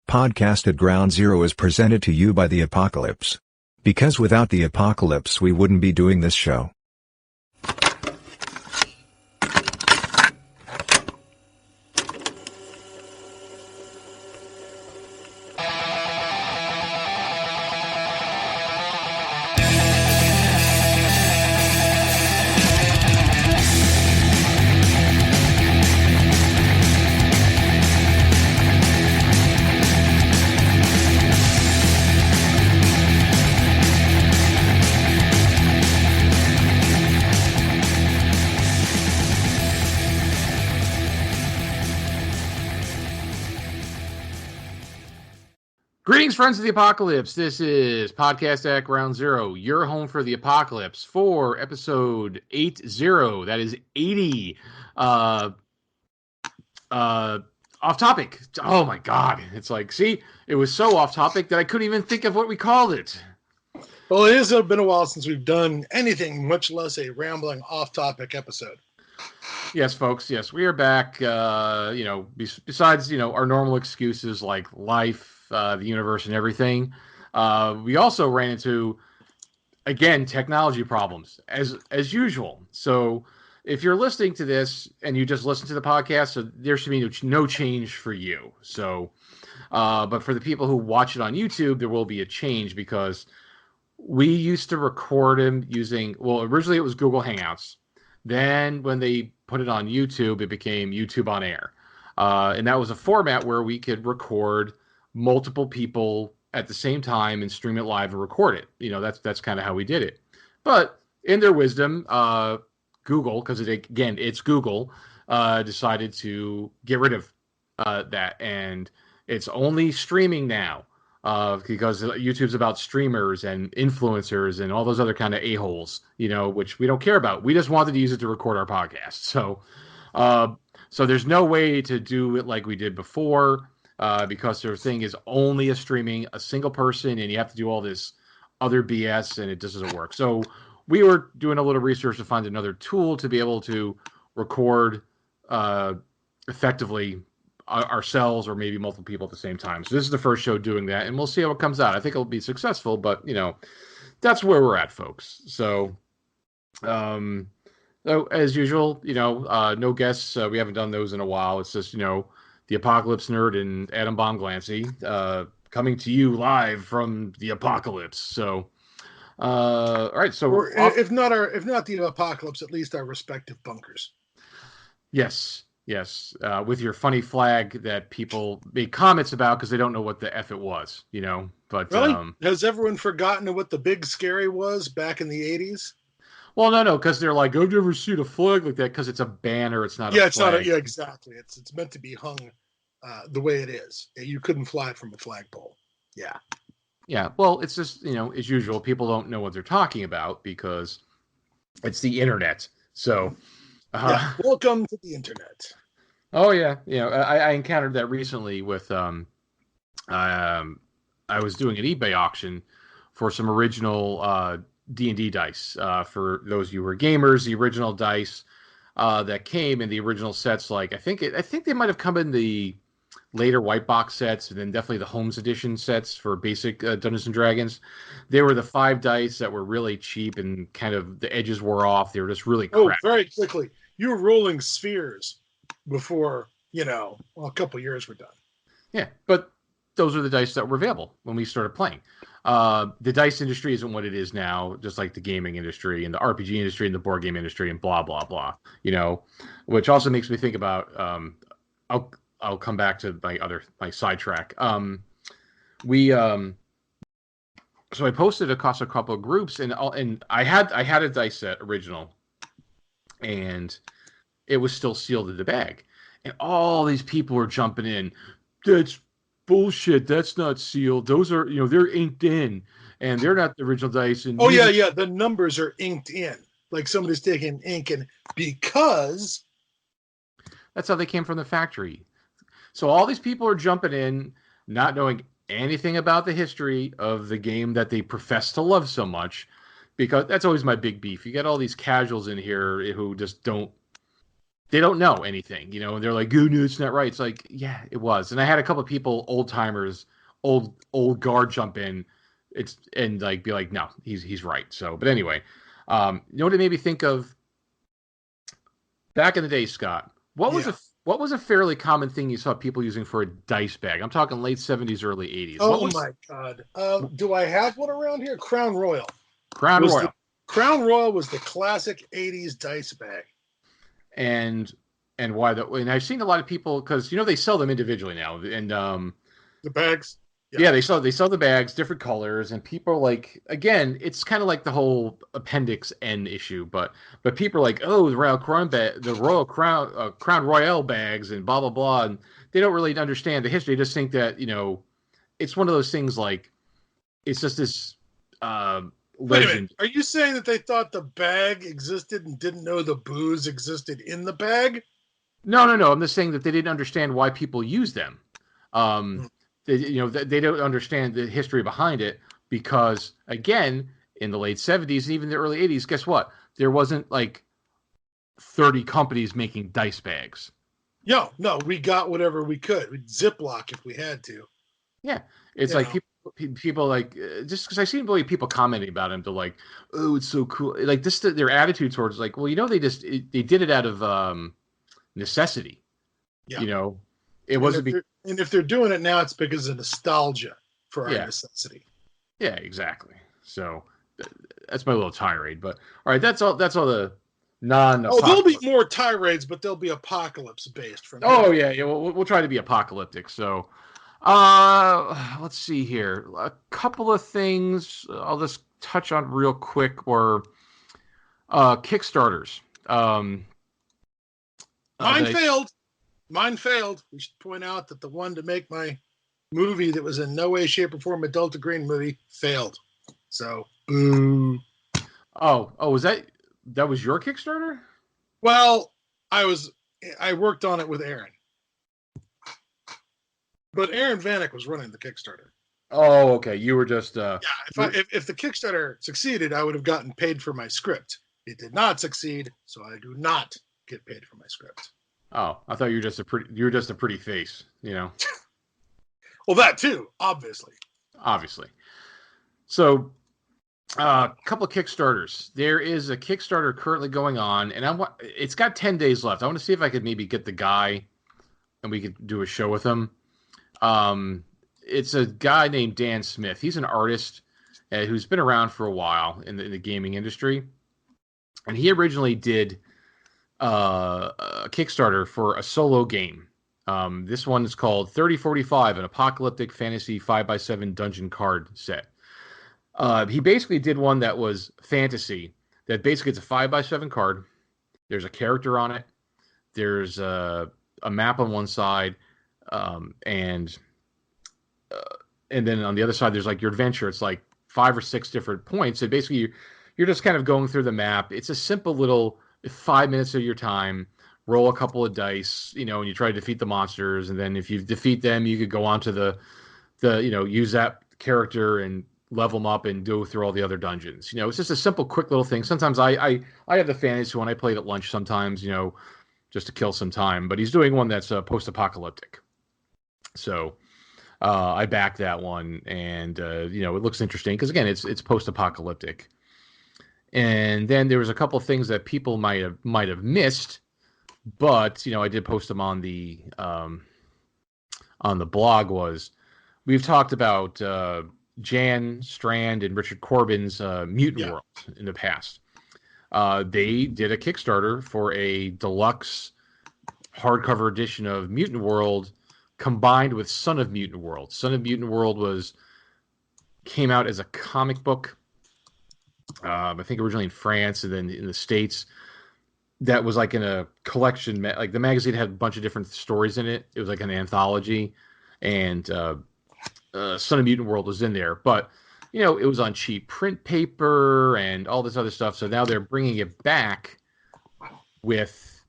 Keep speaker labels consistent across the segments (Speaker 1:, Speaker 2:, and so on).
Speaker 1: Podcast at Ground Zero is presented to you by the Apocalypse. Because without the Apocalypse we wouldn't be doing this show.
Speaker 2: Greetings, friends of the Apocalypse. This is Podcast at Ground Zero, your home for the Apocalypse for episode 80. That is 80. Off topic. Oh my God. It's like, see, it was so off topic that I couldn't even think of what we called it.
Speaker 3: Well, it has been a while since we've done anything, much less a rambling off topic episode.
Speaker 2: Yes, folks. Yes, we are back. Besides, our normal excuses like life, the universe and everything. We also ran into, again, technology problems as usual. So if you're listening to this and you just listen to the podcast, so there should be no change for you. So, but for the people who watch it on YouTube, there will be a change because we used to record them using, well, originally it was Google Hangouts. Then when they put it on YouTube, it became YouTube on Air. And that was a format where we could record multiple people at the same time and stream it live and record it. That's kind of how we did it. But in their wisdom, Google, because it's Google, decided to get rid of that, and it's only streaming now because YouTube's about streamers and influencers and all those other kind of a-holes, which we don't care about. We just wanted to use it to record our podcast. So there's no way to do it like we did before. Because their thing is only streaming a single person, and you have to do all this other BS, and it just doesn't work. So we were doing a little research to find another tool to be able to record effectively ourselves or maybe multiple people at the same time. So this is the first show doing that, and we'll see how it comes out. I think it'll be successful, but that's where we're at, folks. So, as usual, no guests. We haven't done those in a while. It's just the Apocalypse Nerd and Adam Baumglancy, coming to you live from the Apocalypse. So, all right. So,
Speaker 3: or if not the Apocalypse, at least our respective bunkers.
Speaker 2: Yes. With your funny flag that people make comments about because they don't know what the F it was, But
Speaker 3: really, has everyone forgotten what the big scary was back in the 80s?
Speaker 2: Well, no, because they're like, I've never seen a flag like that because it's a banner. It's not.
Speaker 3: Yeah, it's not. Yeah, exactly. It's meant to be hung the way it is. You couldn't fly it from a flagpole. Yeah.
Speaker 2: Yeah. Well, it's just as usual, people don't know what they're talking about because it's the internet. So,
Speaker 3: welcome to the internet.
Speaker 2: Oh yeah, I encountered that recently with I was doing an eBay auction for some original D&D dice. For those of you who are gamers, the original dice that came in the original sets, I think they might have come in the later white box sets, and then definitely the Homes Edition sets for basic Dungeons and Dragons. They were the 5 dice that were really cheap and kind of the edges wore off. They were just really crappy.
Speaker 3: Oh, very quickly. You were rolling spheres before, a couple years were done.
Speaker 2: Yeah, but those are the dice that were available when we started playing. The dice industry isn't what it is now, just like the gaming industry and the RPG industry and the board game industry and blah, blah, blah, which also makes me think about, I'll come back to my sidetrack. So I posted across a couple of groups and I had a dice set original and it was still sealed in the bag. And all these people were jumping in. That's bullshit. That's not sealed. Those are, they're inked in, and they're not the original dice. And
Speaker 3: yeah. The numbers are inked in, like somebody's taking ink, and because
Speaker 2: that's how they came from the factory. So all these people are jumping in, not knowing anything about the history of the game that they profess to love so much, because that's always my big beef. You get all these casuals in here who just don't they don't know anything, and they're like, "Oh no, it's not right." It's like, yeah, it was. And I had a couple of people, old timers, old guard, jump in, and like be like, "No, he's right." So, but anyway, you know what it made me think of back in the day, Scott? What was
Speaker 3: Yeah.
Speaker 2: a fairly common thing you saw people using for a dice bag? I'm talking late '70s, early '80s. What
Speaker 3: Oh
Speaker 2: was
Speaker 3: my God. Do I have one around here? Crown Royal.
Speaker 2: Crown
Speaker 3: Was
Speaker 2: Royal?
Speaker 3: Crown Royal was the classic '80s dice bag.
Speaker 2: And why that? And I've seen a lot of people because they sell them individually now, and
Speaker 3: The bags. Yeah.
Speaker 2: yeah, they sell the bags, different colors, and people are like, again, it's kind of like the whole Appendix N issue, but people are like, oh, the Royal Crown Royale bags, and blah blah blah, and they don't really understand the history. They just think that it's one of those things like it's just this
Speaker 3: Wait a minute.
Speaker 2: legend.
Speaker 3: Are you saying that they thought the bag existed and didn't know the booze existed in the bag?
Speaker 2: No, no, no. I'm just saying that they didn't understand why people use them.
Speaker 3: Hmm.
Speaker 2: They don't understand the history behind it because, again, in the late '70s and even the early '80s, guess what? There wasn't like 30 companies making dice bags.
Speaker 3: No, we got whatever we could. We'd Ziploc if we had to.
Speaker 2: Yeah, it's
Speaker 3: You
Speaker 2: like
Speaker 3: know.
Speaker 2: people like just because I seen really people commenting about him, they're like, "Oh, it's so cool." Like this, their attitude towards like, well, they did it out of necessity.
Speaker 3: Yeah.
Speaker 2: You know, it
Speaker 3: And
Speaker 2: wasn't.
Speaker 3: if they're doing it now, it's because of nostalgia for our
Speaker 2: Yeah.
Speaker 3: necessity.
Speaker 2: Yeah, exactly. So that's my little tirade. But all right, that's all. That's all the non.
Speaker 3: Oh, there'll be more tirades, but they'll be apocalypse based from
Speaker 2: Oh
Speaker 3: here.
Speaker 2: yeah, yeah. We'll try to be apocalyptic. So, let's see here. A couple of things I'll just touch on real quick. Or Kickstarters.
Speaker 3: Mine
Speaker 2: That
Speaker 3: failed. Mine failed. We should point out that the one to make my movie that was in no way, shape, or form a Delta Green movie failed. So, boo.
Speaker 2: was that was your Kickstarter?
Speaker 3: Well, I worked on it with Aaron, but Aaron Vanek was running the Kickstarter.
Speaker 2: Oh, okay. You were just
Speaker 3: Yeah, if the Kickstarter succeeded, I would have gotten paid for my script. It did not succeed, so I do not get paid for my script.
Speaker 2: Oh, I thought you were just a pretty face.
Speaker 3: Well, that too, obviously.
Speaker 2: Obviously. So a couple of Kickstarters. There is a Kickstarter currently going on, and it's got 10 days left. I want to see if I could maybe get the guy and we could do a show with him. It's a guy named Dan Smith. He's an artist who's been around for a while in the gaming industry. And he originally did a Kickstarter for a solo game. This one is called 3045, an apocalyptic fantasy 5x7 dungeon card set. He basically did one that was fantasy. That basically it's a 5x7 card. There's a character on it. There's a map on one side, and then on the other side there's like your adventure. It's like 5 or 6 different points. And basically you're just kind of going through the map. It's a simple little 5 minutes of your time. Roll a couple of dice, and you try to defeat the monsters. And then if you defeat them, you could go on to the use that character and level them up and go through all the other dungeons. It's just a simple, quick little thing. Sometimes I have the fantasy when I played at lunch sometimes, just to kill some time. But he's doing one that's post-apocalyptic. So I backed that one, and it looks interesting because again, it's post-apocalyptic. And then there was a couple of things that people might have missed, but I did post them on the blog. We've talked about Jan Strand and Richard Corbin's Mutant World in the past. They did a Kickstarter for a deluxe hardcover edition of Mutant World combined with Son of Mutant World. Son of Mutant World came out as a comic book, I think originally in France and then in the States. That was like in a collection, like the magazine had a bunch of different stories in it. It was like an anthology, and Son of Mutant World was in there, but it was on cheap print paper and all this other stuff. So now they're bringing it back with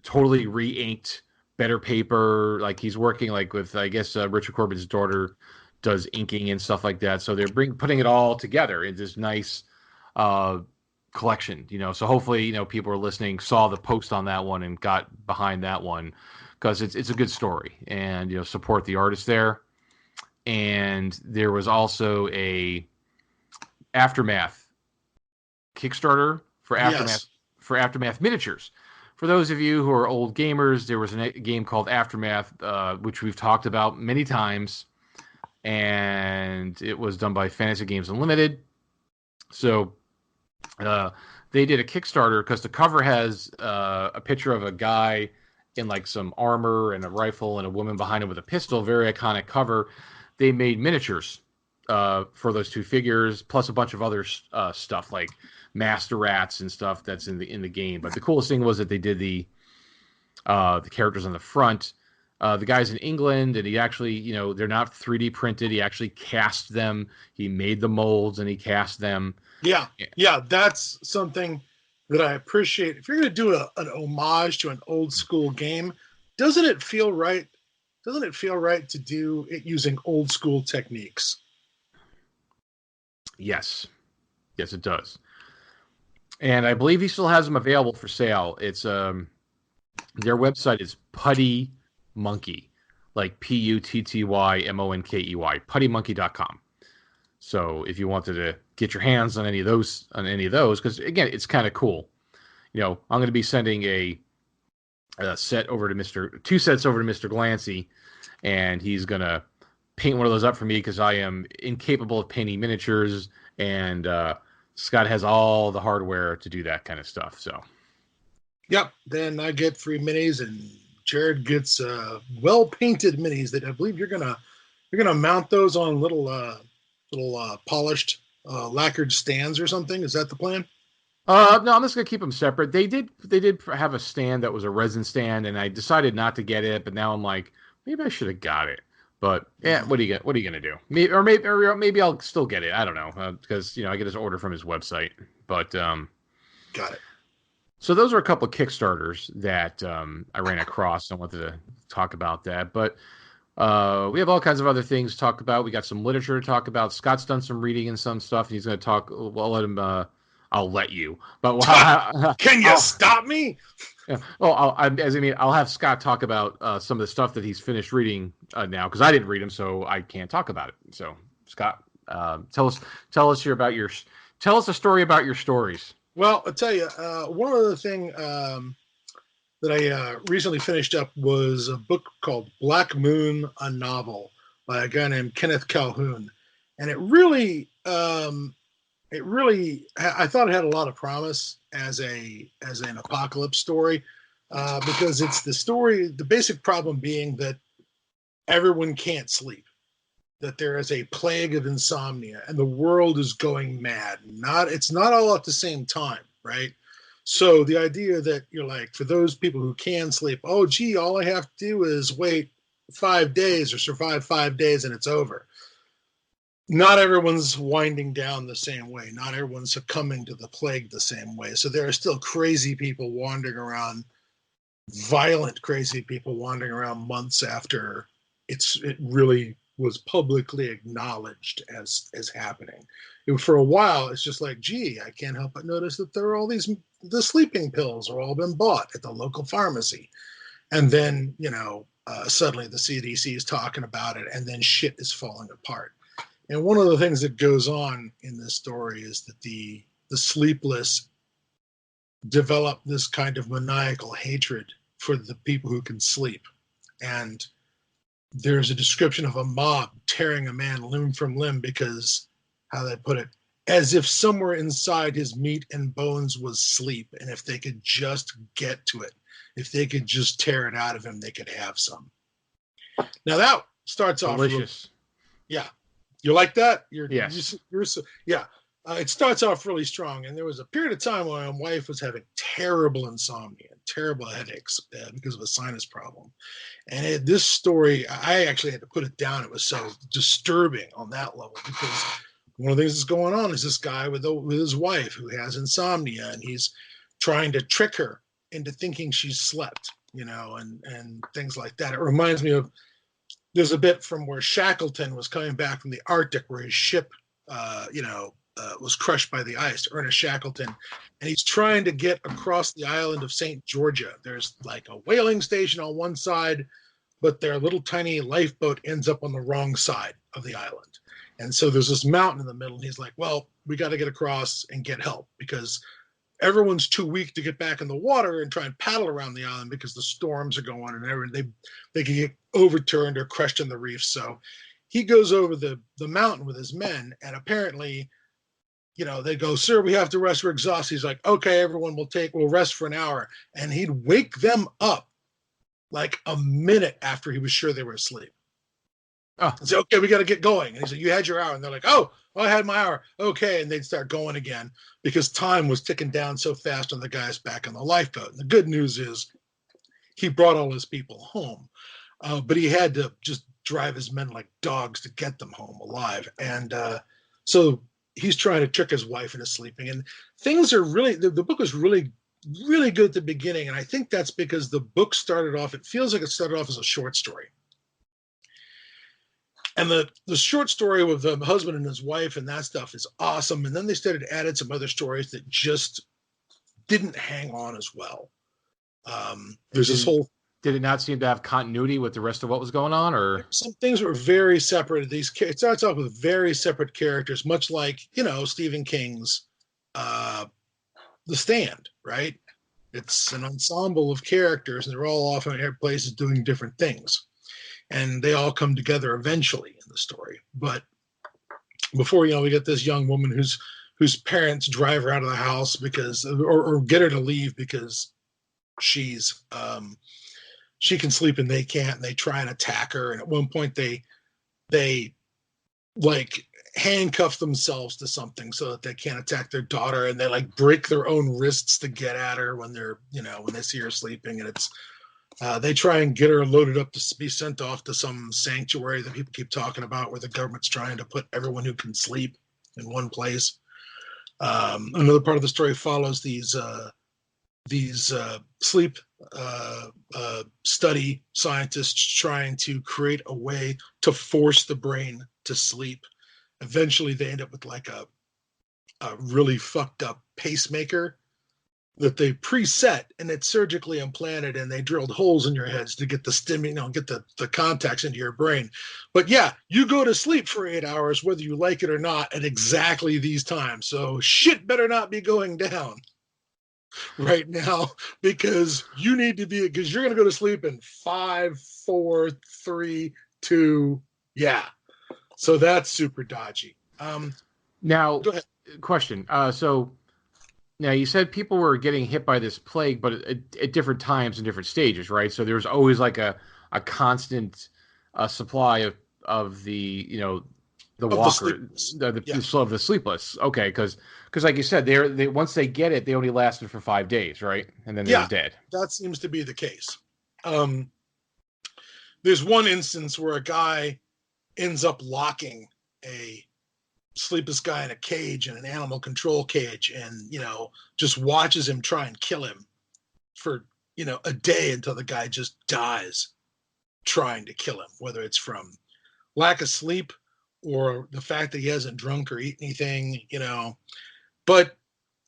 Speaker 2: totally re-inked, better paper. Like he's working like with, I guess, Richard Corbin's daughter does inking and stuff like that. So they're putting it all together in this nice collection. So hopefully people are listening, saw the post on that one and got behind that one, because it's a good story, and support the artist there. And there was also a Aftermath Kickstarter for Aftermath miniatures. For those of you who are old gamers, there was a game called Aftermath, which we've talked about many times, and it was done by Fantasy Games Unlimited. So they did a Kickstarter because the cover has a picture of a guy in like some armor and a rifle and a woman behind him with a pistol. Very iconic cover. They made miniatures for those two figures, plus a bunch of other stuff like master rats and stuff that's in the game. But the coolest thing was that they did the characters on the front. The guy's in England, and he actually, they're not 3D printed. He actually cast them. He made the molds and he cast them.
Speaker 3: Yeah, that's something that I appreciate. If you're going to do an homage to an old school game, doesn't it feel right? Doesn't it feel right to do it using old school techniques?
Speaker 2: Yes, it does. And I believe he still has them available for sale. It's their website is Putty Monkey, like PUTTYMONKEY, puttymonkey.com. So if you wanted to get your hands on any of those, because again, it's kind of cool. I'm going to be sending two sets over to Mr. Glancy, and he's going to paint one of those up for me because I am incapable of painting miniatures, and Scott has all the hardware to do that kind of stuff. So,
Speaker 3: yep. Then I get free minis, and Jared gets well painted minis that I believe you're gonna mount those on little polished lacquered stands or something. Is that the plan?
Speaker 2: No, I'm just gonna keep them separate. They did have a stand that was a resin stand, and I decided not to get it. But now I'm like, maybe I should have got it. But yeah, what are you gonna do? Maybe I'll still get it. I don't know, because I get his order from his website. But
Speaker 3: got it.
Speaker 2: So those are a couple of Kickstarters that I ran across. I wanted to talk about that, but we have all kinds of other things to talk about. We got some literature to talk about. Scott's done some reading and some stuff. He's going to talk. Well, I'll let you. But
Speaker 3: can you stop me?
Speaker 2: Yeah. Well, I'll have Scott talk about some of the stuff that he's finished reading now, because I didn't read them, so I can't talk about it. So, Scott, tell us a story about your stories.
Speaker 3: Well, I'll tell you, one other thing that I recently finished up was a book called Black Moon, a Novel by a guy named Kenneth Calhoun. And it really, I thought it had a lot of promise as an apocalypse story, because it's the basic problem being that everyone can't sleep, that there is a plague of insomnia and the world is going mad. It's not all at the same time, right? So the idea that you're like, for those people who can sleep, oh, gee, all I have to do is wait 5 days or survive 5 days and it's over. Not everyone's winding down the same way. Not everyone's succumbing to the plague the same way. So there are still crazy people wandering around, violent crazy people wandering around months after it really was publicly acknowledged as happening. For a while, it's just like, gee, I can't help but notice that there are the sleeping pills are all been bought at the local pharmacy. And then, suddenly the CDC is talking about it, and then shit is falling apart. And one of the things that goes on in this story is that the sleepless develop this kind of maniacal hatred for the people who can sleep. And there's a description of a mob tearing a man limb from limb because, how they put it, as if somewhere inside his meat and bones was sleep. And if they could just get to it, if they could just tear it out of him, they could have some. Now that starts off
Speaker 2: delicious.
Speaker 3: Yeah. You like that?
Speaker 2: Yes.
Speaker 3: It starts off really strong. And there was a period of time when my wife was having terrible insomnia, terrible headaches because of a sinus problem. And this story, I actually had to put it down. It was so disturbing on that level, because one of the things that's going on is this guy with his wife who has insomnia, and he's trying to trick her into thinking she's slept, and things like that. It reminds me of, there's a bit from where Shackleton was coming back from the Arctic, where his ship, was crushed by the ice, Ernest Shackleton, and he's trying to get across the island of St. Georgia. There's like a whaling station on one side, but their little tiny lifeboat ends up on the wrong side of the island. And so there's this mountain in the middle, and he's like, well, we got to get across and get help because everyone's too weak to get back in the water and try and paddle around the island because the storms are going and everything. They can get overturned or crushed in the reefs. So he goes over the mountain with his men, and apparently, they go, sir, we have to rest. We're exhausted. He's like, okay, everyone we'll rest for an hour. And he'd wake them up like a minute after he was sure they were asleep.
Speaker 2: Oh.
Speaker 3: And say, okay, we got to get going. And he said, you had your hour. And they're like, oh, I had my hour. Okay. And they'd start going again because time was ticking down so fast on the guys back on the lifeboat. And the good news is he brought all his people home, but he had to just drive his men like dogs to get them home alive. And so he's trying to trick his wife into sleeping. And things are really, the book was really, really good at the beginning. And I think that's because the book it feels like it started off as a short story. And the short story with the husband and his wife and that stuff is awesome. And then they started adding some other stories that just didn't hang on as well. There's this whole...
Speaker 2: Did it not seem to have continuity with the rest of what was going on? Or
Speaker 3: some things were very separate. It starts off with very separate characters, much like, Stephen King's The Stand, right? It's an ensemble of characters, and they're all off in their places doing different things. And they all come together eventually in the story. But before, we get this young woman whose parents drive her out of the house because, or get her to leave because she's, she can sleep and they can't, and they try and attack her. And at one point they like handcuff themselves to something so that they can't attack their daughter, and they like break their own wrists to get at her when they're, when they see her sleeping. And it's, they try and get her loaded up to be sent off to some sanctuary that people keep talking about, where the government's trying to put everyone who can sleep in one place. Another part of the story follows these sleep study scientists trying to create a way to force the brain to sleep. Eventually, they end up with like a really fucked up pacemaker that they preset, and it's surgically implanted, and they drilled holes in your heads to get the get the contacts into your brain. But yeah, you go to sleep for 8 hours, whether you like it or not, at exactly these times. So shit better not be going down right now, because you're going to go to sleep in 5, 4, 3, 2. Yeah. So that's super dodgy.
Speaker 2: Now,
Speaker 3: go ahead.
Speaker 2: Question. So now you said people were getting hit by this plague, but at different times and different stages, right? So there's always like a constant supply of the, the walker, of the sleepless. Okay. Cause like you said, they once they get it, they only lasted for 5 days, right? And then they're dead. That
Speaker 3: seems to be the case. There's one instance where a guy ends up locking a sleepless guy in a cage, in an animal control cage, and just watches him try and kill him for a day until the guy just dies trying to kill him, whether it's from lack of sleep or the fact that he hasn't drunk or eaten anything. But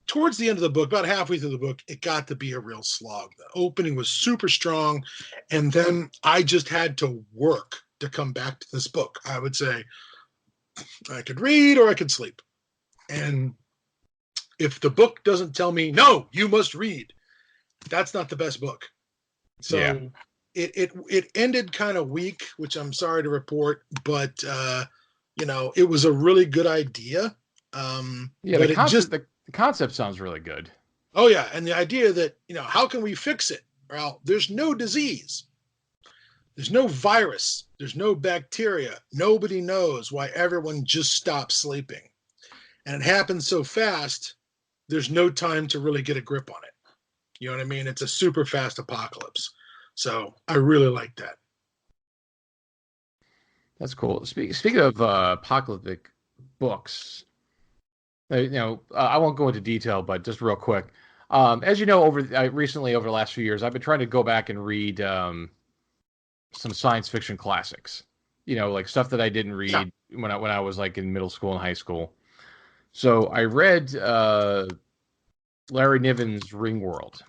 Speaker 3: towards the end of the book, about halfway through the book, it got to be a real slog. The opening was super strong, and then I just had to work to come back to this book. I would say I could read or I could sleep. And if the book doesn't tell me, no, you must read, that's not the best book. So it ended kind of weak, which I'm sorry to report, but it was a really good idea.
Speaker 2: The concept sounds really good.
Speaker 3: Oh yeah. And the idea that, how can we fix it? Well, there's no disease. There's no virus. There's no bacteria. Nobody knows why everyone just stopped sleeping. And it happens so fast, there's no time to really get a grip on it. You know what I mean? It's a super fast apocalypse. So I really like that.
Speaker 2: That's cool. Speaking of apocalyptic books, I won't go into detail, but just real quick. As you know, recently over the last few years, I've been trying to go back and read some science fiction classics, like stuff that I didn't read when I was like in middle school and high school. So I read Larry Niven's Ringworld.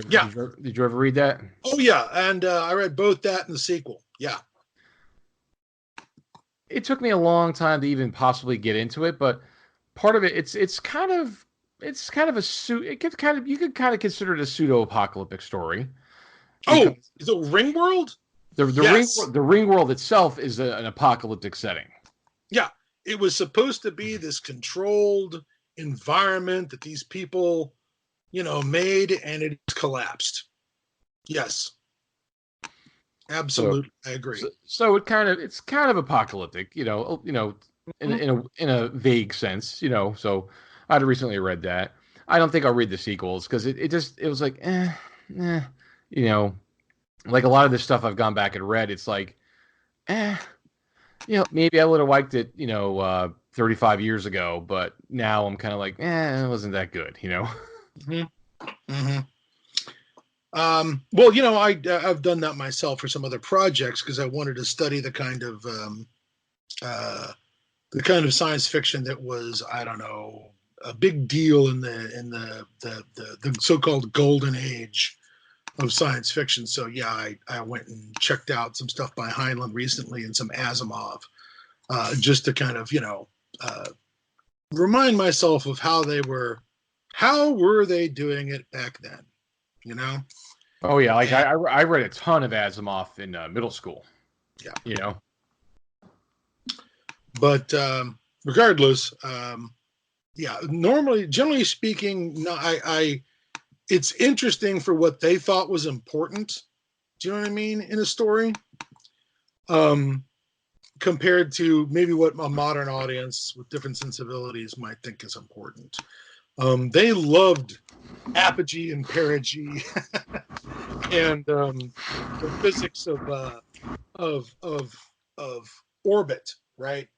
Speaker 3: Yeah.
Speaker 2: Did you ever read that?
Speaker 3: Oh yeah, and I read both that and the sequel. Yeah.
Speaker 2: It took me a long time to even possibly get into it, but part of it, it's kind of a you could kind of consider it a pseudo apocalyptic story because
Speaker 3: Oh, the Ring World?
Speaker 2: the
Speaker 3: Yes.
Speaker 2: ring world itself is an apocalyptic setting.
Speaker 3: Yeah. It was supposed to be this controlled environment that these people, made, and it collapsed. Yes.
Speaker 2: So
Speaker 3: Absolutely. I agree.
Speaker 2: so it's kind of apocalyptic,
Speaker 3: Mhm.
Speaker 2: in a vague sense, So I'd recently read that. I don't think I'll read the sequels because it was like eh, you know, like a lot of this stuff I've gone back and read. It's like eh, maybe I would have liked it, 35 years ago, but now I'm kind of like it wasn't that good.
Speaker 3: Mhm. Mhm. Well, I've done that myself for some other projects because I wanted to study uh, the kind of science fiction that was, I don't know, a big deal in the so-called golden age of science fiction. So yeah, I went and checked out some stuff by Heinlein recently and some Asimov, just to kind of uh, remind myself of how were they doing it back then, you know?
Speaker 2: Oh yeah, like
Speaker 3: And
Speaker 2: I read a ton of Asimov in middle school.
Speaker 3: yeah,
Speaker 2: You know.
Speaker 3: but regardless, yeah, normally, generally speaking, no, it's interesting for what they thought was important. Do you know what I mean in a story? Um, Compared to maybe what a modern audience with different sensibilities might think is important. They loved apogee and perigee and the physics of of of orbit, right?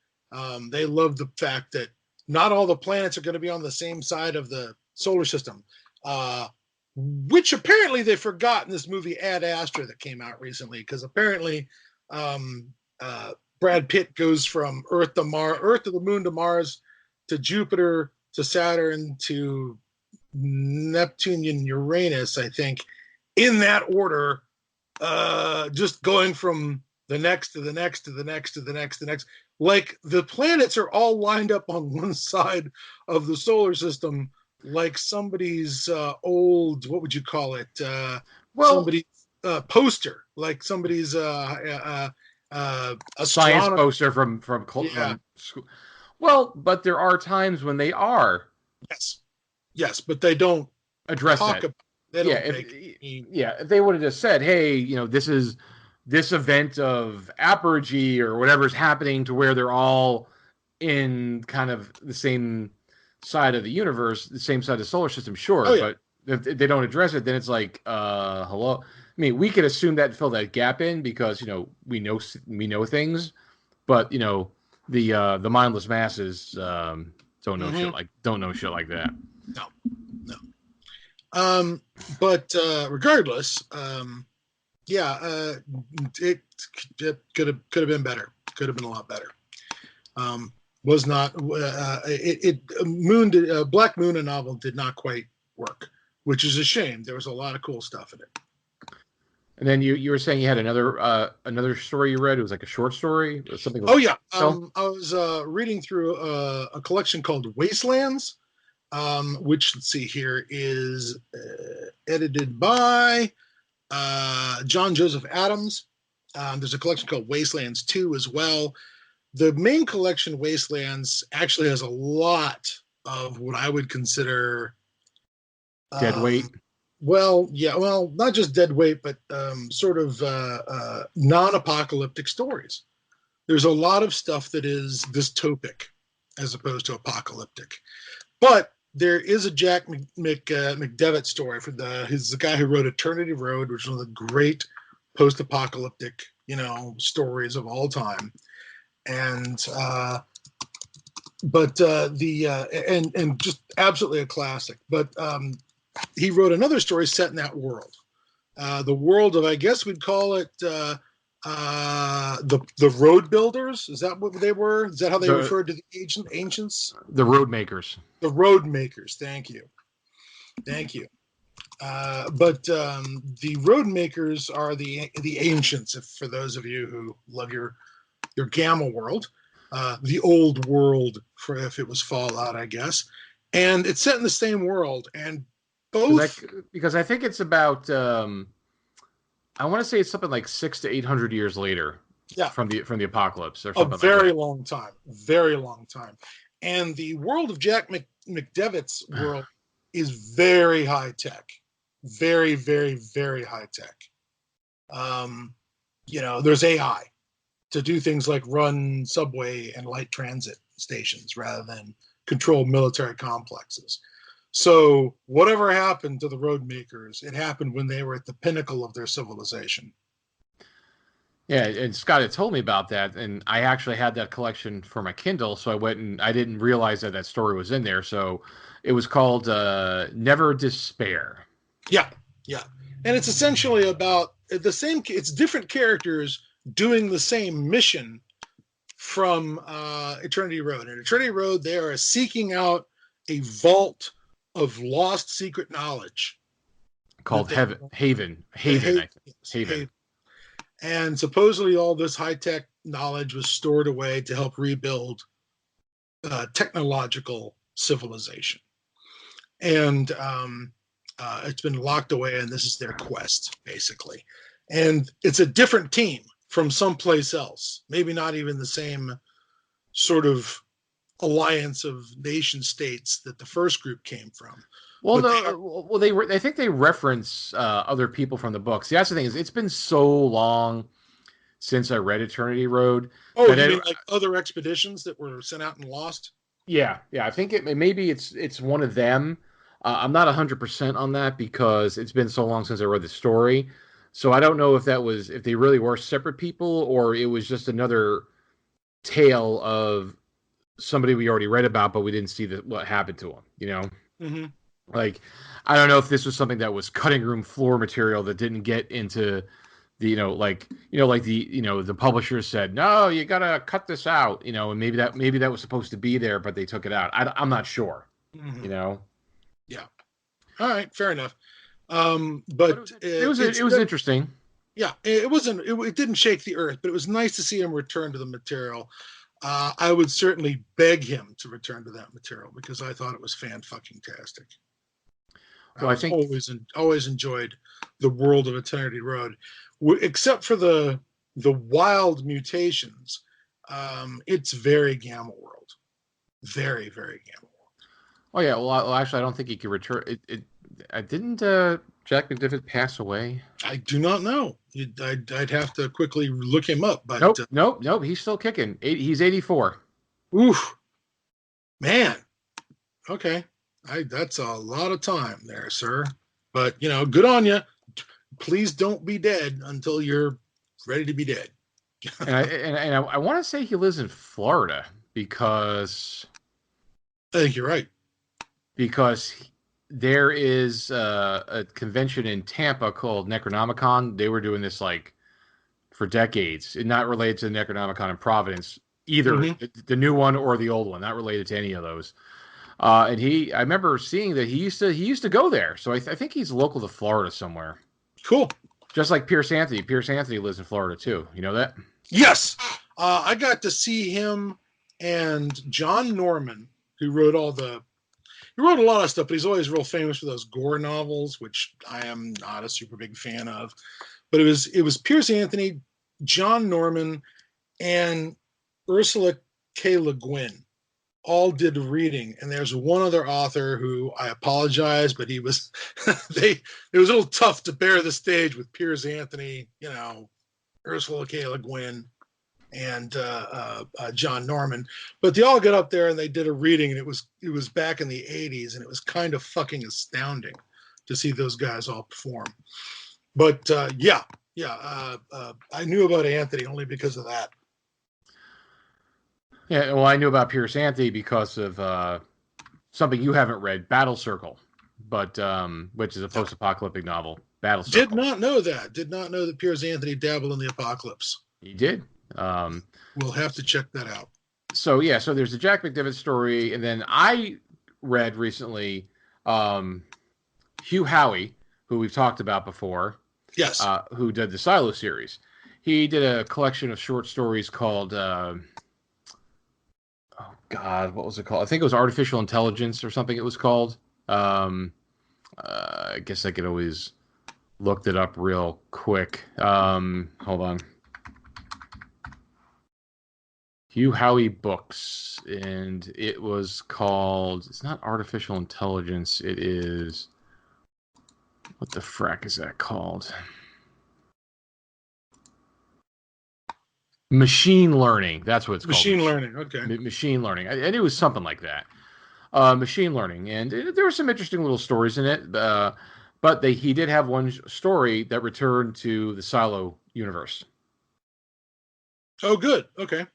Speaker 3: They love the fact that not all the planets are going to be on the same side of the solar system, which apparently they forgot in this movie Ad Astra that came out recently, because apparently um, Brad Pitt goes from Earth to the Moon to Mars to Jupiter to Saturn to Neptune and Uranus, I think, in that order, just going from the next to the next to the next to the next to the next. Like the planets are all lined up on one side of the solar system, like somebody's old, what would you call it?
Speaker 2: Well,
Speaker 3: Somebody's poster, like somebody's
Speaker 2: science
Speaker 3: astronomer.
Speaker 2: poster
Speaker 3: Yeah,
Speaker 2: from school. Well, but there are times when they are
Speaker 3: yes, yes, but they don't
Speaker 2: address
Speaker 3: talk
Speaker 2: that.
Speaker 3: about. They
Speaker 2: Yeah,
Speaker 3: don't make any.
Speaker 2: if they would have just said, "Hey, this is this event of apergy or whatever's happening to where they're all in kind of the same side of the universe, the same side of the solar system," sure,
Speaker 3: Oh yeah.
Speaker 2: but if they don't address it, then it's like, hello. I mean, we could assume that fill that gap in because we know things, but the mindless masses
Speaker 3: Mm-hmm.
Speaker 2: don't know shit like that.
Speaker 3: No, no. But regardless, yeah, it, it could have been better. Could have been a lot better. Um, was not Black Moon, a novel, did not quite work, which is a shame. There was a lot of cool stuff in it.
Speaker 2: And then you were saying you had another story you read. It was like a short story, or something
Speaker 3: Oh
Speaker 2: with
Speaker 3: yeah,
Speaker 2: Phil.
Speaker 3: I was reading through a collection called Wastelands, which, let's see here, is edited by John Joseph Adams. There's a collection called Wastelands 2 as well. The main collection, Wastelands, actually has a lot of what I would consider,
Speaker 2: Dead
Speaker 3: um,
Speaker 2: weight.
Speaker 3: well, yeah, well, not just dead weight, but sort of non-apocalyptic stories. There's a lot of stuff that is dystopic as opposed to apocalyptic. But there is a Jack McDevitt story he's the guy who wrote Eternity Road, which is one of the great post-apocalyptic, stories of all time. And but the and just absolutely a classic. But he wrote another story set in that world, the world of, I guess we'd call it, The road builders. Is that what they were? Is that how they
Speaker 2: The
Speaker 3: referred to the ancients?
Speaker 2: the road makers.
Speaker 3: The road makers. Thank you. Thank you. But the road makers are the ancients. If for those of you who love your Gamma world, the old world, for if it was Fallout, I guess, and it's set in the same world, and both
Speaker 2: because I think it's about I want to say it's something like 600 to 800 years later.
Speaker 3: Yeah.
Speaker 2: From the apocalypse or something.
Speaker 3: A very long time. Very long time. And the world of Jack McDevitt's world is very high tech. Very, very, very high tech. There's AI to do things like run subway and light transit stations rather than control military complexes. So whatever happened to the road makers, it happened when they were at the pinnacle of their civilization.
Speaker 2: Yeah, and Scott had told me about that, and I actually had that collection for my Kindle, so I went and I didn't realize that story was in there. So it was called Never Despair.
Speaker 3: Yeah, yeah. And it's essentially about the same, it's different characters doing the same mission from Eternity Road. In Eternity Road, they are seeking out a vault of lost secret knowledge
Speaker 2: called Haven.
Speaker 3: And supposedly all this high-tech knowledge was stored away to help rebuild technological civilization. And it's been locked away, and this is their quest, basically. And it's a different team from someplace else. Maybe not even the same sort of alliance of nation states that the first group came from.
Speaker 2: Well, I think they reference other people from the books. That's the thing is, it's been so long since I read Eternity Road.
Speaker 3: Oh, you mean like other expeditions that were sent out and lost?
Speaker 2: Yeah. I think maybe it's one of them. I'm not 100% on that because it's been so long since I read the story. So I don't know if they really were separate people or it was just another tale of somebody we already read about, but we didn't see what happened to him,
Speaker 3: Mm-hmm.
Speaker 2: Like, I don't know if this was something that was cutting room floor material that didn't get into the, the publishers said, no, you got to cut this out, and maybe that was supposed to be there, but they took it out. I'm not sure,
Speaker 3: Yeah. All right. Fair enough. But
Speaker 2: it was interesting.
Speaker 3: Yeah. It didn't shake the earth, but it was nice to see him return to the material. I would certainly beg him to return to that material because I thought it was fan-fucking-tastic. Well, I think always enjoyed the world of Eternity Road, except for the wild mutations. It's very Gamma World, very, very Gamma World.
Speaker 2: Oh yeah, well actually, I don't think he could return. Didn't Jack McDevitt pass away?
Speaker 3: I do not know. I'd have to quickly look him up. But
Speaker 2: nope. He's still kicking. He's 84.
Speaker 3: Oof, man. Okay, that's a lot of time there, sir. But good on you. Please don't be dead until you're ready to be dead.
Speaker 2: and I want to say he lives in Florida because
Speaker 3: I think you're right.
Speaker 2: Because there is a convention in Tampa called Necronomicon. They were doing this like for decades, and not related to the Necronomicon in Providence either, the new one or the old one, not related to any of those. And I remember seeing that he used to go there. So I think he's local to Florida somewhere.
Speaker 3: Cool.
Speaker 2: Just like Pierce Anthony. Pierce Anthony lives in Florida too. You know that?
Speaker 3: Yes. I got to see him and John Norman, who wrote he wrote a lot of stuff, but he's always real famous for those gore novels, which I am not a super big fan of. But it was Pierce Anthony, John Norman, and Ursula K. Le Guin all did a reading. And there's one other author who I apologize, but he was it was a little tough to bear the stage with Pierce Anthony, Ursula K. Le Guin, and John Norman, but they all got up there and they did a reading, and it was back in the 80s, and it was kind of fucking astounding to see those guys all perform. But I knew about Anthony only because of that.
Speaker 2: Yeah, well, I knew about Pierce Anthony because of something you haven't read, Battle Circle, but which is a post-apocalyptic novel. Battle
Speaker 3: Did
Speaker 2: Circle.
Speaker 3: not know that. Did not know that Piers Anthony dabbled in the Apocalypse.
Speaker 2: He did.
Speaker 3: We'll have to check that out.
Speaker 2: So there's the Jack McDevitt story, and then I read recently Hugh Howey, who we've talked about before.
Speaker 3: Yes.
Speaker 2: Who did the Silo series. He did a collection of short stories called oh God, what was it called? I think it was Artificial Intelligence or something it was called. I guess I could always look it up real quick. Hold on. Hugh Howey books, and it was called, it's not Artificial Intelligence, it is, what the frack is that called? Machine learning. That's what it's called.
Speaker 3: Machine learning. Okay.
Speaker 2: Machine learning. And it was something like that. Machine learning. And there were some interesting little stories in it. But he did have one story that returned to the Silo universe.
Speaker 3: Oh, good. Okay.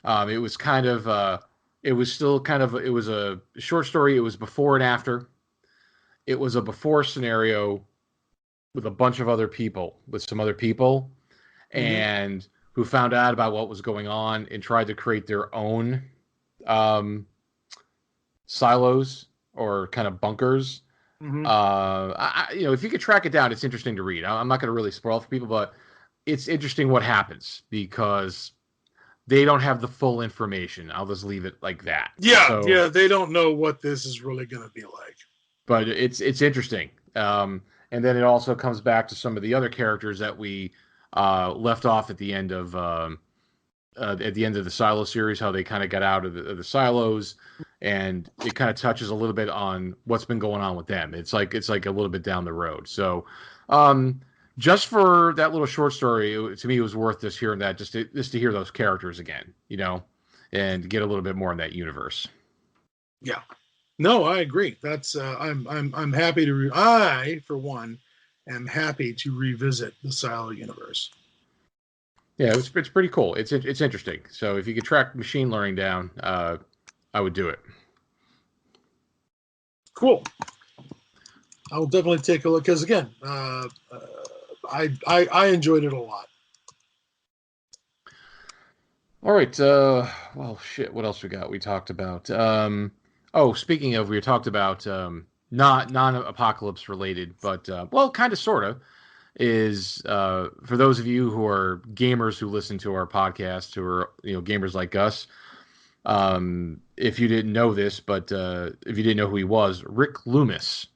Speaker 2: It was kind of, it was still kind of, it was a short story. It was before and after. It was a before scenario with a bunch of other people, with some other people. Mm-hmm. And who found out about what was going on and tried to create their own silos or kind of bunkers. Mm-hmm. If you could track it down, it's interesting to read. I'm not going to really spoil for people, but it's interesting what happens because they don't have the full information. I'll just leave it like that.
Speaker 3: Yeah, they don't know what this is really going to be like.
Speaker 2: But it's interesting. And then it also comes back to some of the other characters that we left off at the end of the Silo series, how they kind of got out of the silos, and it kind of touches a little bit on what's been going on with them. It's like a little bit down the road. So, just for that little short story, to me, it was worth just hearing that, just to hear those characters again, and get a little bit more in that universe.
Speaker 3: Yeah, no, I agree. That's I'm happy to. I, for one, am happy to revisit the Silo universe.
Speaker 2: Yeah, it's pretty cool. It's interesting. So if you could track machine learning down, I would do it.
Speaker 3: Cool. I will definitely take a look because again, I enjoyed it a lot.
Speaker 2: All right. Well, shit. What else we got? We talked about. Speaking of, we talked about not non-apocalypse related, but kind of, sort of. Is for those of you who are gamers who listen to our podcast, who are gamers like us. If you didn't know this, but if you didn't know who he was, Rick Loomis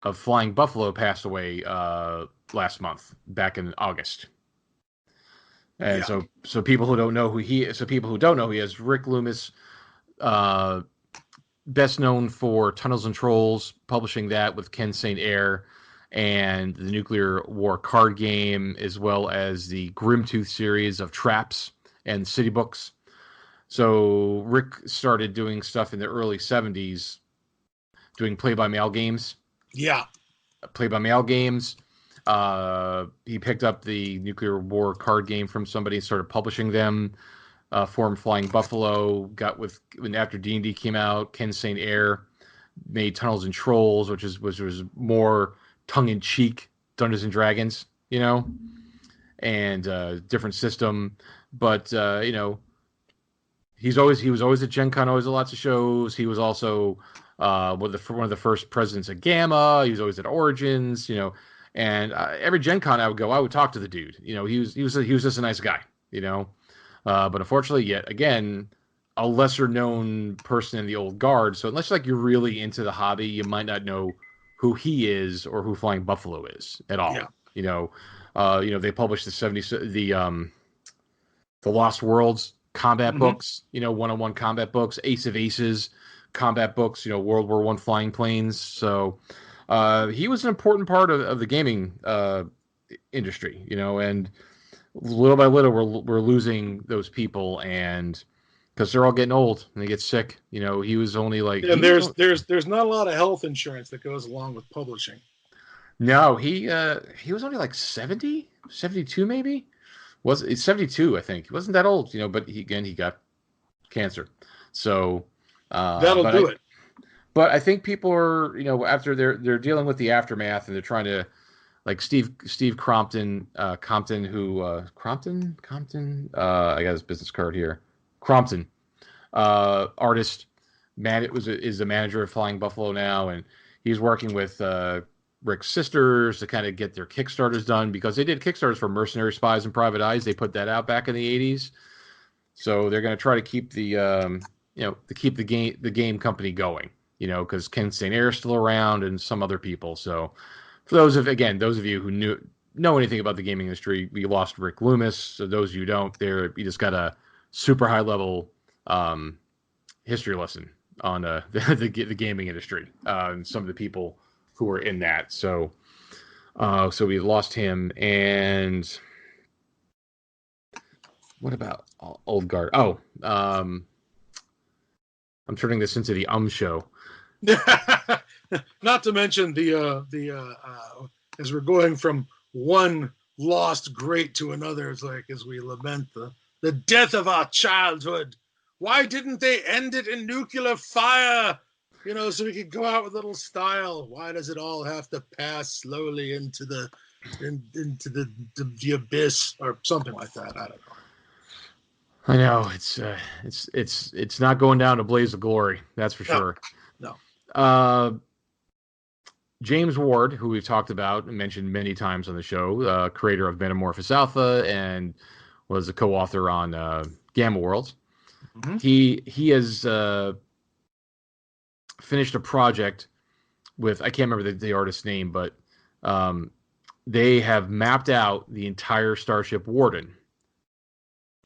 Speaker 2: of Flying Buffalo passed away last month, back in August. And so people who don't know who he is, Rick Loomis, best known for Tunnels and Trolls, publishing that with Ken St. Eyre, and the Nuclear War card game, as well as the Grimtooth series of Traps and City Books. So Rick started doing stuff in the early 70s, doing play-by-mail games.
Speaker 3: Yeah.
Speaker 2: Play-by-mail games. He picked up the Nuclear War card game from somebody and started publishing them. Formed Flying Buffalo. When after D&D came out, Ken St. Eyre made Tunnels and Trolls, which was more tongue-in-cheek Dungeons and Dragons, and different system. But he was always at Gen Con, always at lots of shows. He was also one of the first presidents at Gamma. He was always at Origins, and every Gen Con I would talk to the dude. He was just a nice guy, But unfortunately, yet again, a lesser known person in the old guard. So unless you're really into the hobby, you might not know who he is or who Flying Buffalo is at all. Yeah. They published the Lost Worlds combat books, one-on-one combat books, Ace of Aces combat books, World War I flying planes. So he was an important part of the gaming industry, and little by little we're losing those people, and because they're all getting old and they get sick. He was only like...
Speaker 3: And there's not a lot of health insurance that goes along with publishing.
Speaker 2: No, he was only like 70, 72 maybe. It's 72, I think. He wasn't that old, but he got cancer. So
Speaker 3: that'll do it.
Speaker 2: But I think people are, after they're dealing with the aftermath and they're trying to like Steve Crompton, Compton, who Compton. I got his business card here. Crompton, artist, is the manager of Flying Buffalo now, and he's working with Rick's sisters to kind of get their Kickstarters done because they did Kickstarters for Mercenary Spies and Private Eyes. They put that out back in the '80s, so they're going to try to keep the game company going. Because Ken St. Air is still around and some other people. So for those of you who know anything about the gaming industry, we lost Rick Loomis. So those of you who don't, you just got a super high level history lesson on the gaming industry and some of the people who were in that. So we lost him. And what about Old Guard? Oh, I'm turning this into the show.
Speaker 3: Not to mention the as we're going from one lost great to another, it's like as we lament the death of our childhood. Why didn't they end it in nuclear fire? So we could go out with a little style. Why does it all have to pass slowly into the abyss or something like that? I don't know.
Speaker 2: I know it's not going down a blaze of glory. That's for sure.
Speaker 3: No.
Speaker 2: James Ward, who we've talked about and mentioned many times on the show, creator of Metamorphosis Alpha and was a co-author on Gamma Worlds. Mm-hmm. He has finished a project with, I can't remember the artist's name, but they have mapped out the entire Starship Warden.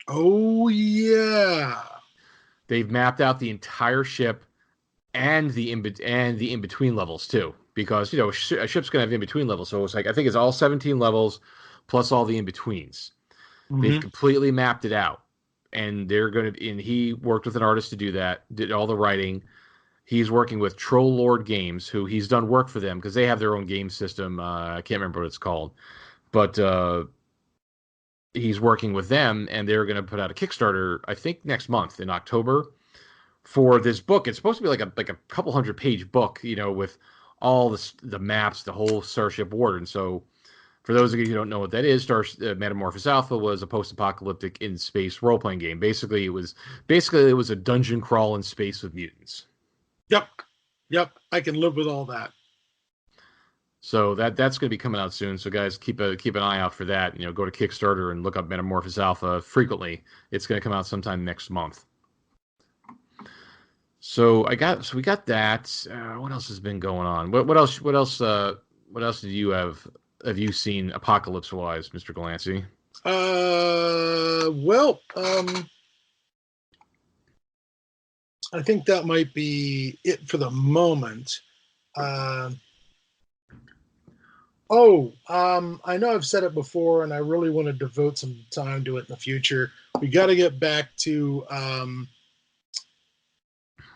Speaker 3: Oh yeah,
Speaker 2: they've mapped out the entire ship and the in between levels too, because a ship's gonna have in between levels. So it's like I think it's all 17 levels plus all the in betweens. Mm-hmm. They've completely mapped it out, and he worked with an artist to do that. Did all the writing. He's working with Troll Lord Games, who he's done work for them because they have their own game system. I can't remember what it's called, but he's working with them, and they're going to put out a Kickstarter, I think, next month in October for this book. It's supposed to be like a couple 100-page book, with all the maps, the whole Starship Warden. So for those of you who don't know what that is, Metamorphosis Alpha was a post-apocalyptic in-space role-playing game. Basically, it was a dungeon crawl in space with mutants.
Speaker 3: Yep. I can live with all that.
Speaker 2: So that's going to be coming out soon. So guys, keep an eye out for that. Go to Kickstarter and look up Metamorphosis Alpha frequently. It's going to come out sometime next month. So we got that. What else has been going on? What else did you have you seen apocalypse wise, Mr. Glancy?
Speaker 3: I think that might be it for the moment. I know I've said it before, and I really want to devote some time to it in the future. We got to get back to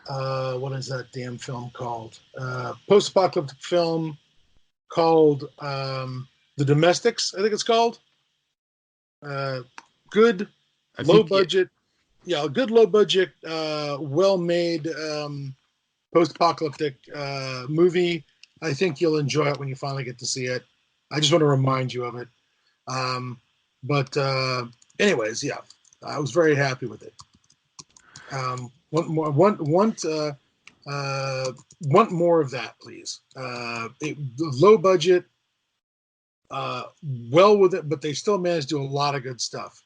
Speaker 3: what is that damn film called? Post-apocalyptic film called The Domestics, I think it's called. Good, low budget, well-made post-apocalyptic movie. I think you'll enjoy it when you finally get to see it. I just want to remind you of it. Anyways, yeah, I was very happy with it. Want more of that, please. Low budget, well with it, but they still managed to do a lot of good stuff.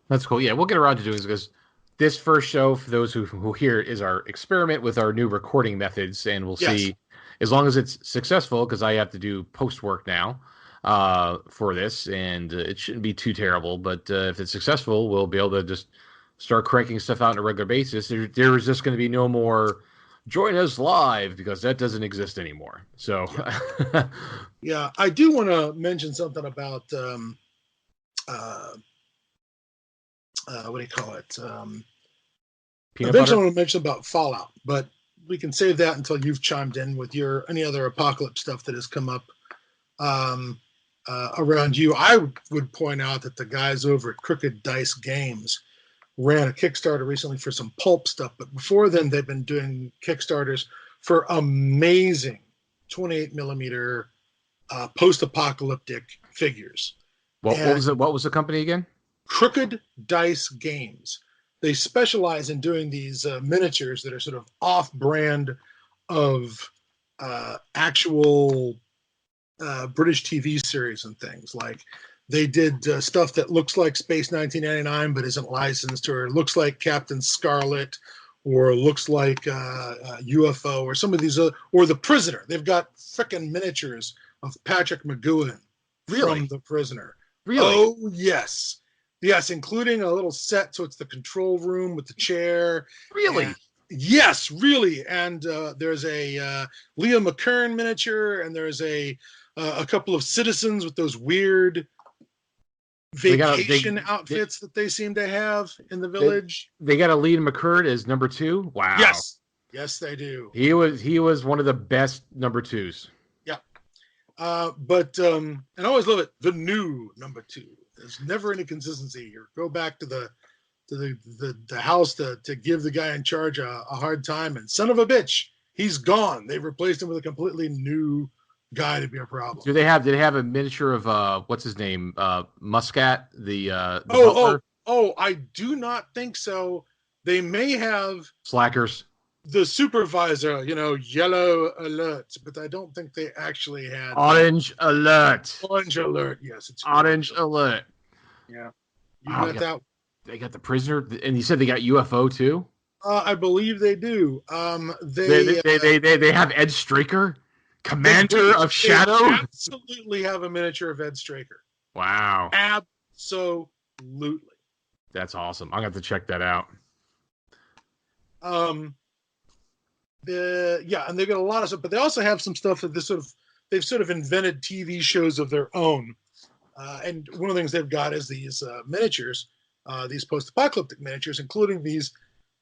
Speaker 2: That's cool. Yeah, we'll get around to doing this because this first show, for those who hear it, is our experiment with our new recording methods, and we'll see, as long as it's successful, because I have to do post work now for this, and it shouldn't be too terrible. But if it's successful, we'll be able to just start cranking stuff out on a regular basis. There is just going to be no more join us live, because that doesn't exist anymore. So,
Speaker 3: yeah, I do want to mention something about what do you call it? Eventually, I want to mention about Fallout, but we can save that until you've chimed in with any other apocalypse stuff that has come up around you. I would point out that the guys over at Crooked Dice Games ran a Kickstarter recently for some pulp stuff, but before then they've been doing Kickstarters for amazing 28 millimeter post-apocalyptic figures.
Speaker 2: What was it? What was the company again?
Speaker 3: Crooked Dice Games. They specialize in doing these miniatures that are sort of off-brand of actual British TV series and things. Like they did stuff that looks like Space 1999 but isn't licensed, or looks like Captain Scarlet, or looks like UFO, or some of these, or The Prisoner. They've got frickin' miniatures of Patrick McGoohan from The Prisoner.
Speaker 2: Really?
Speaker 3: Oh, yes. Yes, including a little set, so it's the control room with the chair.
Speaker 2: Really?
Speaker 3: And, yes, really. And there's a Leo McKern miniature, and there's a couple of citizens with those weird vacation outfits that they seem to have in the village.
Speaker 2: They got a Liam McCurd as number 2. Wow.
Speaker 3: Yes, they do.
Speaker 2: He was one of the best number 2s.
Speaker 3: Yeah. But and I always love it. The new number 2. There's never any consistency here. Go back to the house to give the guy in charge a hard time, and son of a bitch, he's gone. They've replaced him with a completely new guy to be a problem.
Speaker 2: Did they have a miniature of what's his name? Muscat, the
Speaker 3: butler? I do not think so. They may have
Speaker 2: Slackers.
Speaker 3: The supervisor, yellow alert, but I don't think they actually had
Speaker 2: orange alert.
Speaker 3: Orange alert, yes, it's
Speaker 2: orange alert.
Speaker 3: Yeah, you got that.
Speaker 2: They got the prisoner, and you said they got UFO too.
Speaker 3: I believe they do.
Speaker 2: They have Ed Straker, Commander of Shadow.
Speaker 3: They absolutely have a miniature of Ed Straker.
Speaker 2: Wow,
Speaker 3: absolutely.
Speaker 2: That's awesome. I'm gonna have to check that out.
Speaker 3: And they got a lot of stuff, but they also have some stuff that they've sort of invented TV shows of their own. And one of the things they've got is these miniatures, these post-apocalyptic miniatures, including these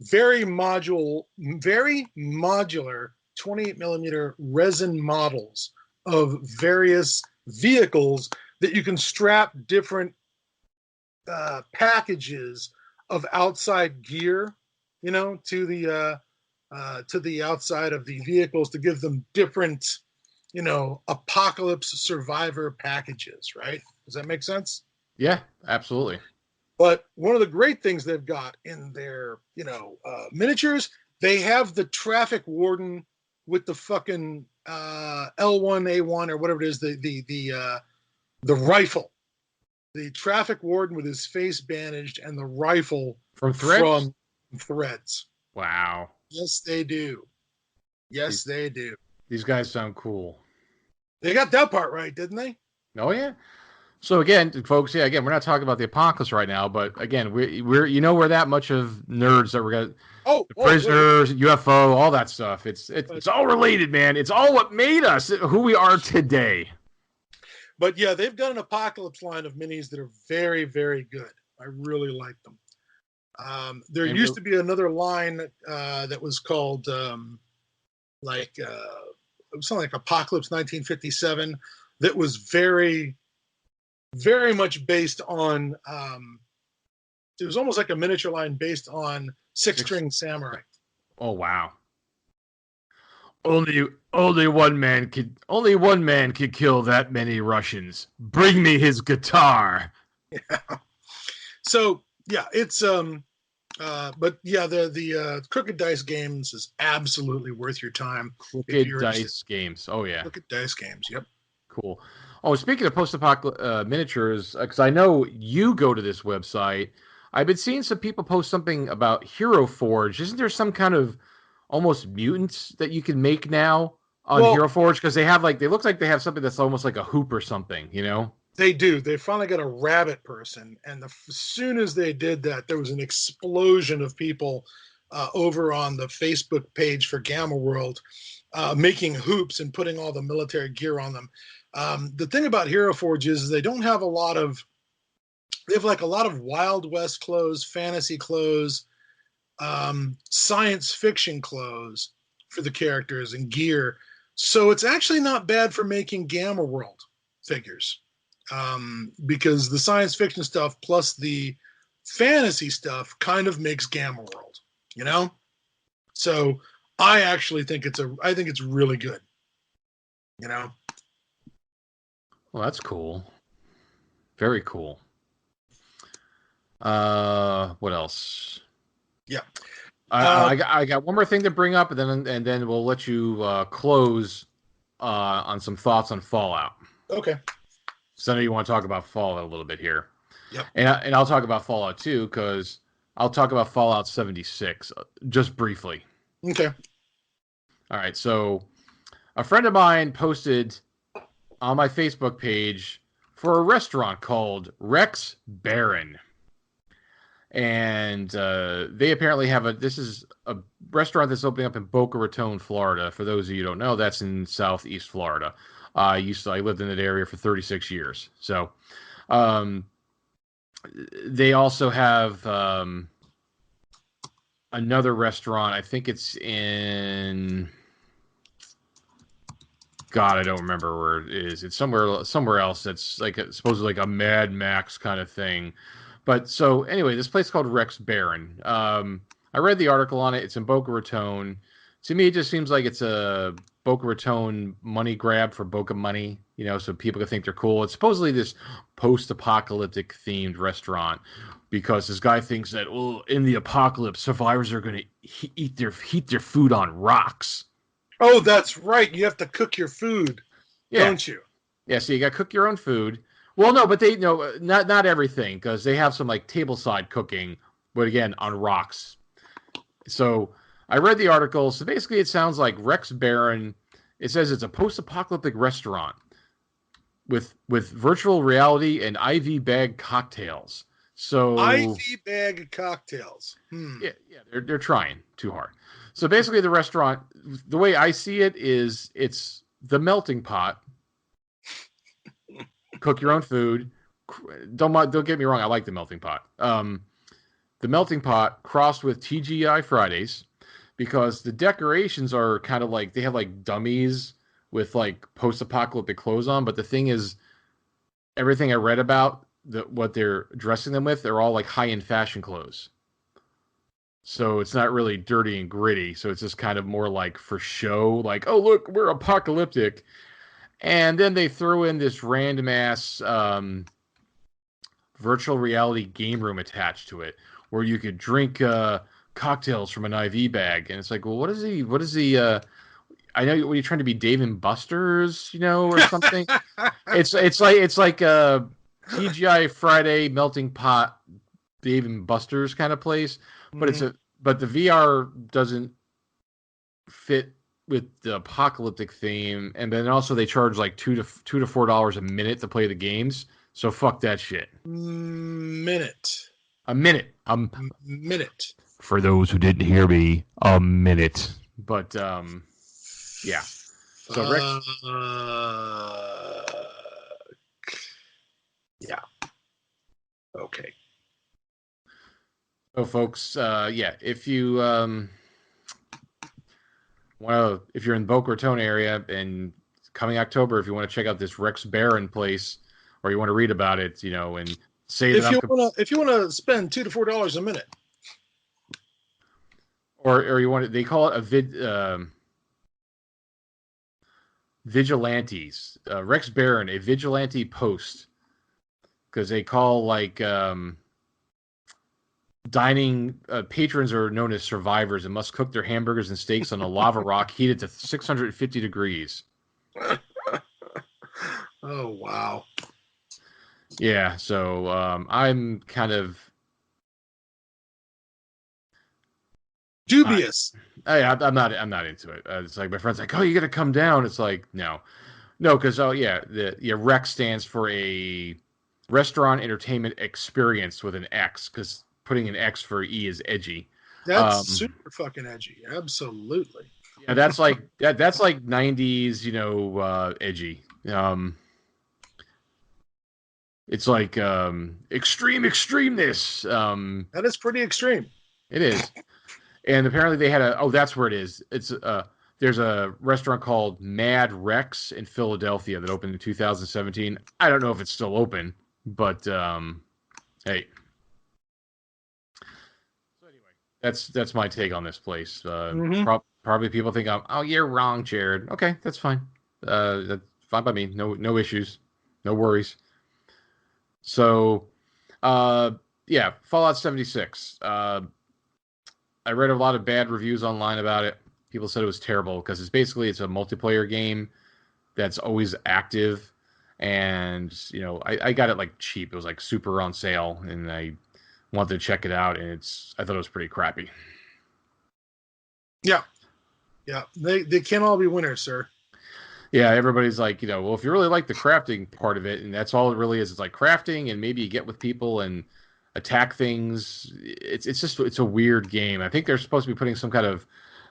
Speaker 3: very modular 28 millimeter resin models of various vehicles that you can strap different packages of outside gear, to the outside of the vehicles to give them different, apocalypse survivor packages, right? Does that make sense?
Speaker 2: Yeah, absolutely.
Speaker 3: But one of the great things they've got in their, miniatures, they have the traffic warden with the fucking L1A1 or whatever it is, the rifle. The traffic warden with his face bandaged and the rifle
Speaker 2: from Threads. Wow.
Speaker 3: Yes, they do. They do.
Speaker 2: These guys sound cool.
Speaker 3: They got that part right, didn't they?
Speaker 2: Oh yeah. So again, folks, we're not talking about the apocalypse right now, but again, we're that much of nerds that we're gonna prisoners, UFO, all that stuff. It's all related, man. It's all what made us who we are today.
Speaker 3: But yeah, they've got an apocalypse line of minis that are very, very good. I really like them. There used to be another line that was called it was something like Apocalypse 1957 that was very, very much based on it was almost like a miniature line based on Six String Samurai.
Speaker 2: Oh wow. Only one man could kill that many Russians. Bring me his guitar.
Speaker 3: Yeah. So yeah, it's but yeah, the Crooked Dice Games is absolutely worth your time.
Speaker 2: Crooked Dice Games. Oh yeah.
Speaker 3: Crooked Dice Games. Yep.
Speaker 2: Cool. Oh, speaking of post-apocalyptic miniatures, because I know you go to this website, I've been seeing some people post something about Hero Forge. Isn't there some kind of almost mutants that you can make now on Hero Forge? Because they look like they have something that's almost like a hoop or something,
Speaker 3: They do. They finally got a rabbit person, and as soon as they did that, there was an explosion of people over on the Facebook page for Gamma World making hoops and putting all the military gear on them. The thing about Hero Forge is they don't have a lot of. They have a lot of Wild West clothes, fantasy clothes, science fiction clothes for the characters and gear. So it's actually not bad for making Gamma World figures. Because the science fiction stuff plus the fantasy stuff kind of makes Gamma World, So I actually think it's really good. You know.
Speaker 2: Well, that's cool. Very cool. What else?
Speaker 3: Yeah.
Speaker 2: I got one more thing to bring up, and then we'll let you close on some thoughts on Fallout.
Speaker 3: Okay.
Speaker 2: So I know you want to talk about Fallout a little bit here.
Speaker 3: Yep.
Speaker 2: And I'll talk about Fallout 2 because I'll talk about Fallout 76 just briefly.
Speaker 3: Okay.
Speaker 2: All right. So a friend of mine posted on my Facebook page for a restaurant called Rex Baron. And they apparently have this is a restaurant that's opening up in Boca Raton, Florida. For those of you who don't know, that's in Southeast Florida. I lived in that area for 36 years. So they also have another restaurant. I think it's in, God, I don't remember where it is. It's somewhere else. That's like supposedly like a Mad Max kind of thing. But so anyway, this place called Rex Baron. I read the article on it. It's in Boca Raton. To me, it just seems like it's a Boca Raton money grab for Boca money, so people can think they're cool. It's supposedly this post-apocalyptic themed restaurant because this guy thinks that, well, in the apocalypse, survivors are going to heat their food on rocks.
Speaker 3: Oh, that's right. You have to cook your food, don't you?
Speaker 2: Yeah, so you got to cook your own food. Well, no, but not everything, because they have some like tableside cooking, but again, on rocks. So I read the article. So basically, it sounds like Rex Baron. It says it's a post-apocalyptic restaurant with virtual reality and IV bag cocktails. So
Speaker 3: IV bag cocktails.
Speaker 2: Yeah, they're trying too hard. So basically, the restaurant, the way I see it is, it's the melting pot. Cook your own food. Don't get me wrong. I like the melting pot. The melting pot crossed with TGI Fridays, because the decorations are kind of like, they have like dummies with like post-apocalyptic clothes on. But the thing is, everything I read about what they're dressing them with, they're all like high-end fashion clothes. So it's not really dirty and gritty. So it's just kind of more like for show, like, oh, look, we're apocalyptic. And then they throw in this random ass virtual reality game room attached to it, where you could drink cocktails from an IV bag. And it's like, well, what is he? I know, what are you trying to be, Dave and Buster's, or something? it's like a TGI Friday melting pot, Dave and Buster's kind of place, but but the VR doesn't fit with the apocalyptic theme, and then also they charge like $2 to $4 a minute to play the games. So fuck that shit.
Speaker 3: A minute.
Speaker 2: For those who didn't hear me, a minute. But yeah. So Rex.
Speaker 3: Yeah. Okay.
Speaker 2: So folks, if you if you're in the Boca Raton area, and coming October, if you want to check out this Rex Baron place, or you want to read about it, and say
Speaker 3: if you want to spend $2 to $4 a minute,
Speaker 2: or you want to, they call it vigilantes. Rex Baron, a vigilante post, because they call like dining patrons are known as survivors and must cook their hamburgers and steaks on a lava rock heated to 650 degrees.
Speaker 3: Oh, wow.
Speaker 2: Yeah, so I'm kind of
Speaker 3: dubious.
Speaker 2: I'm not into it. It's like my friend's like, oh, you got to come down. It's like, no, because Rex stands for a restaurant entertainment experience with an X, because putting an X for E is edgy.
Speaker 3: That's super fucking edgy. Absolutely.
Speaker 2: Yeah, that's like that's like 90s, edgy. It's like extremeness.
Speaker 3: That is pretty extreme.
Speaker 2: It is. And apparently they had that's where it is. It's there's a restaurant called Mad Rex in Philadelphia that opened in 2017. I don't know if it's still open, but hey. That's my take on this place. Probably people think you're wrong, Jared. Okay, that's fine. That's fine by me. No issues, no worries. So, uh, yeah, Fallout 76. I read a lot of bad reviews online about it. People said it was terrible because it's a multiplayer game that's always active, and I got it like cheap. It was like super on sale, and I wanted to check it out, and I thought it was pretty crappy.
Speaker 3: Yeah, yeah, they can't all be winners, sir.
Speaker 2: Yeah, everybody's like, well, if you really like the crafting part of it, and that's all it really is, it's like crafting, and maybe you get with people and attack things. It's a weird game. I think they're supposed to be putting some kind of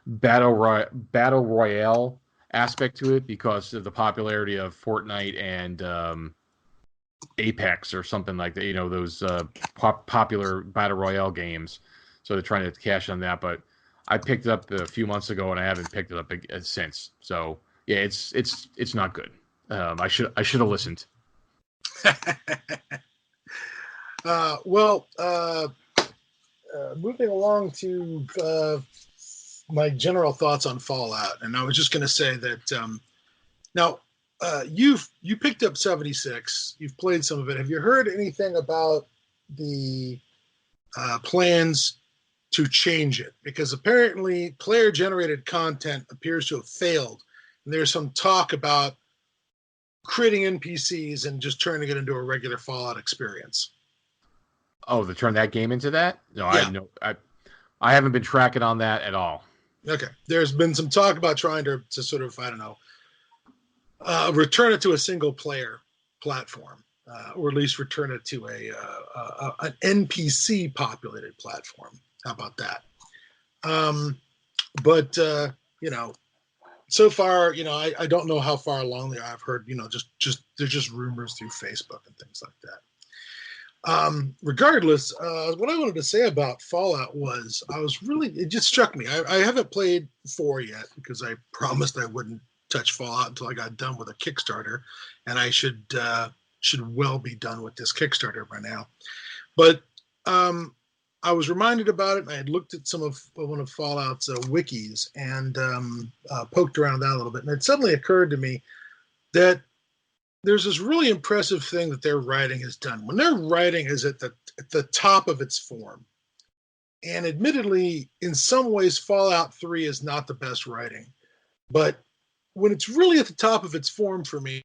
Speaker 2: battle royale aspect to it because of the popularity of Fortnite and Apex or something like that. Those popular battle royale games. So they're trying to cash on that. But I picked it up a few months ago and I haven't picked it up since. So yeah, it's not good. I should have listened.
Speaker 3: Moving along to my general thoughts on Fallout, and I was just going to say that now you picked up 76. You've played some of it. Have you heard anything about the plans to change it? Because apparently player-generated content appears to have failed, and there's some talk about creating NPCs and just turning it into a regular Fallout experience.
Speaker 2: Oh, to turn that game into that? No,
Speaker 3: Yeah.
Speaker 2: I haven't been tracking on that at all.
Speaker 3: Okay. There's been some talk about trying to sort of, I don't know, return it to a single player platform, or at least return it to an NPC populated platform. How about that? But so far, I don't know how far along they are. I've heard, just there's just rumors through Facebook and things like that. Regardless, what I wanted to say about Fallout was it just struck me. I haven't played 4 yet because I promised I wouldn't touch Fallout until I got done with a Kickstarter, and I should well be done with this Kickstarter by now. But I was reminded about it, and I had looked at some of one of Fallout's wikis and poked around that a little bit, and it suddenly occurred to me that there's this really impressive thing that their writing has done. When their writing is at the top of its form, and admittedly, in some ways, Fallout 3 is not the best writing, but when it's really at the top of its form for me,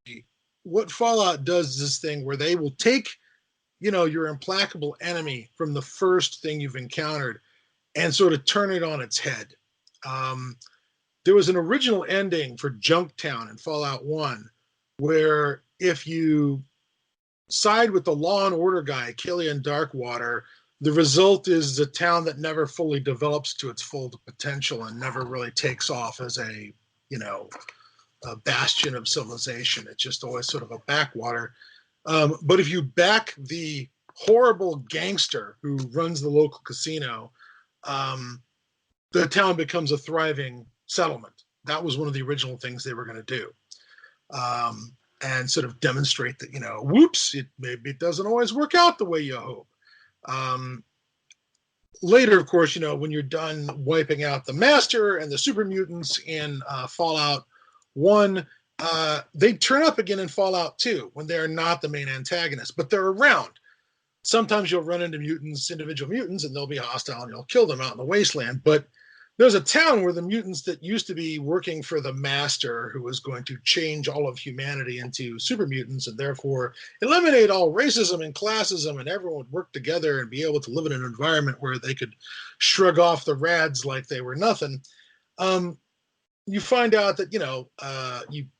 Speaker 3: what Fallout does is this thing where they will take, your implacable enemy from the first thing you've encountered and sort of turn it on its head. There was an original ending for Junktown in Fallout 1 where if you side with the law and order guy, Killian Darkwater, the result is a town that never fully develops to its full potential and never really takes off as a bastion of civilization. It's just always sort of a backwater. But if you back the horrible gangster who runs the local casino, the town becomes a thriving settlement. That was one of the original things they were going to do. And sort of demonstrate that, whoops, maybe it doesn't always work out the way you hope. Later, of course, when you're done wiping out the Master and the super mutants in Fallout 1, they turn up again in Fallout 2 when they're not the main antagonist, but they're around. Sometimes you'll run into individual mutants, and they'll be hostile and you'll kill them out in the wasteland. But there's a town where the mutants that used to be working for the Master, who was going to change all of humanity into super mutants and therefore eliminate all racism and classism, and everyone would work together and be able to live in an environment where they could shrug off the rads like they were nothing. You find out that,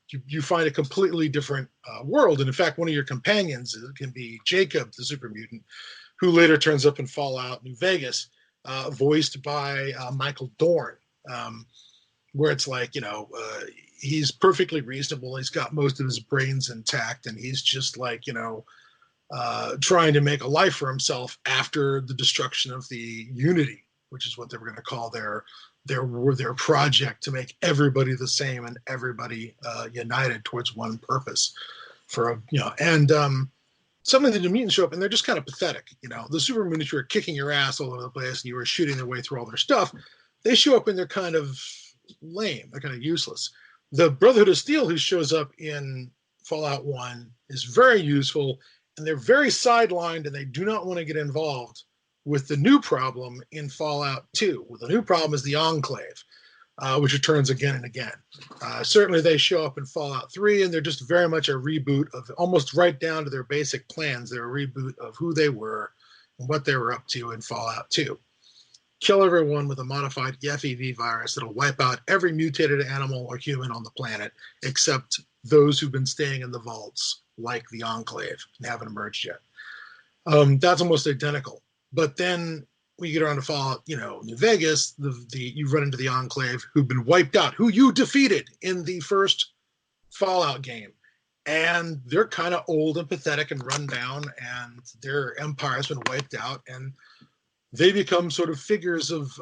Speaker 3: you find a completely different world. And in fact, one of your companions can be Jacob, the super mutant, who later turns up in Fallout New Vegas. Voiced by Michael Dorn, where it's like, he's perfectly reasonable. He's got most of his brains intact, and he's just like, trying to make a life for himself after the destruction of the Unity, which is what they were going to call their project to make everybody the same and everybody united towards one purpose. Suddenly the mutants show up and they're just kind of pathetic. The super mutants who are kicking your ass all over the place and you were shooting their way through all their stuff, they show up and they're kind of lame. They're kind of useless. The Brotherhood of Steel, who shows up in Fallout 1, is very useful, and they're very sidelined, and they do not want to get involved with the new problem in Fallout 2. Well, the new problem is the Enclave, which returns again and again. Certainly they show up in Fallout 3, and they're just very much a reboot of almost right down to their basic plans. They're a reboot of who they were and what they were up to in Fallout 2. Kill everyone with a modified FEV virus that'll wipe out every mutated animal or human on the planet, except those who've been staying in the vaults, like the Enclave, and haven't emerged yet. That's almost identical. But then when you get around to Fallout, New Vegas, you run into the Enclave, who've been wiped out, who you defeated in the first Fallout game. And they're kind of old and pathetic and run down, and their empire's been wiped out, and they become sort of figures of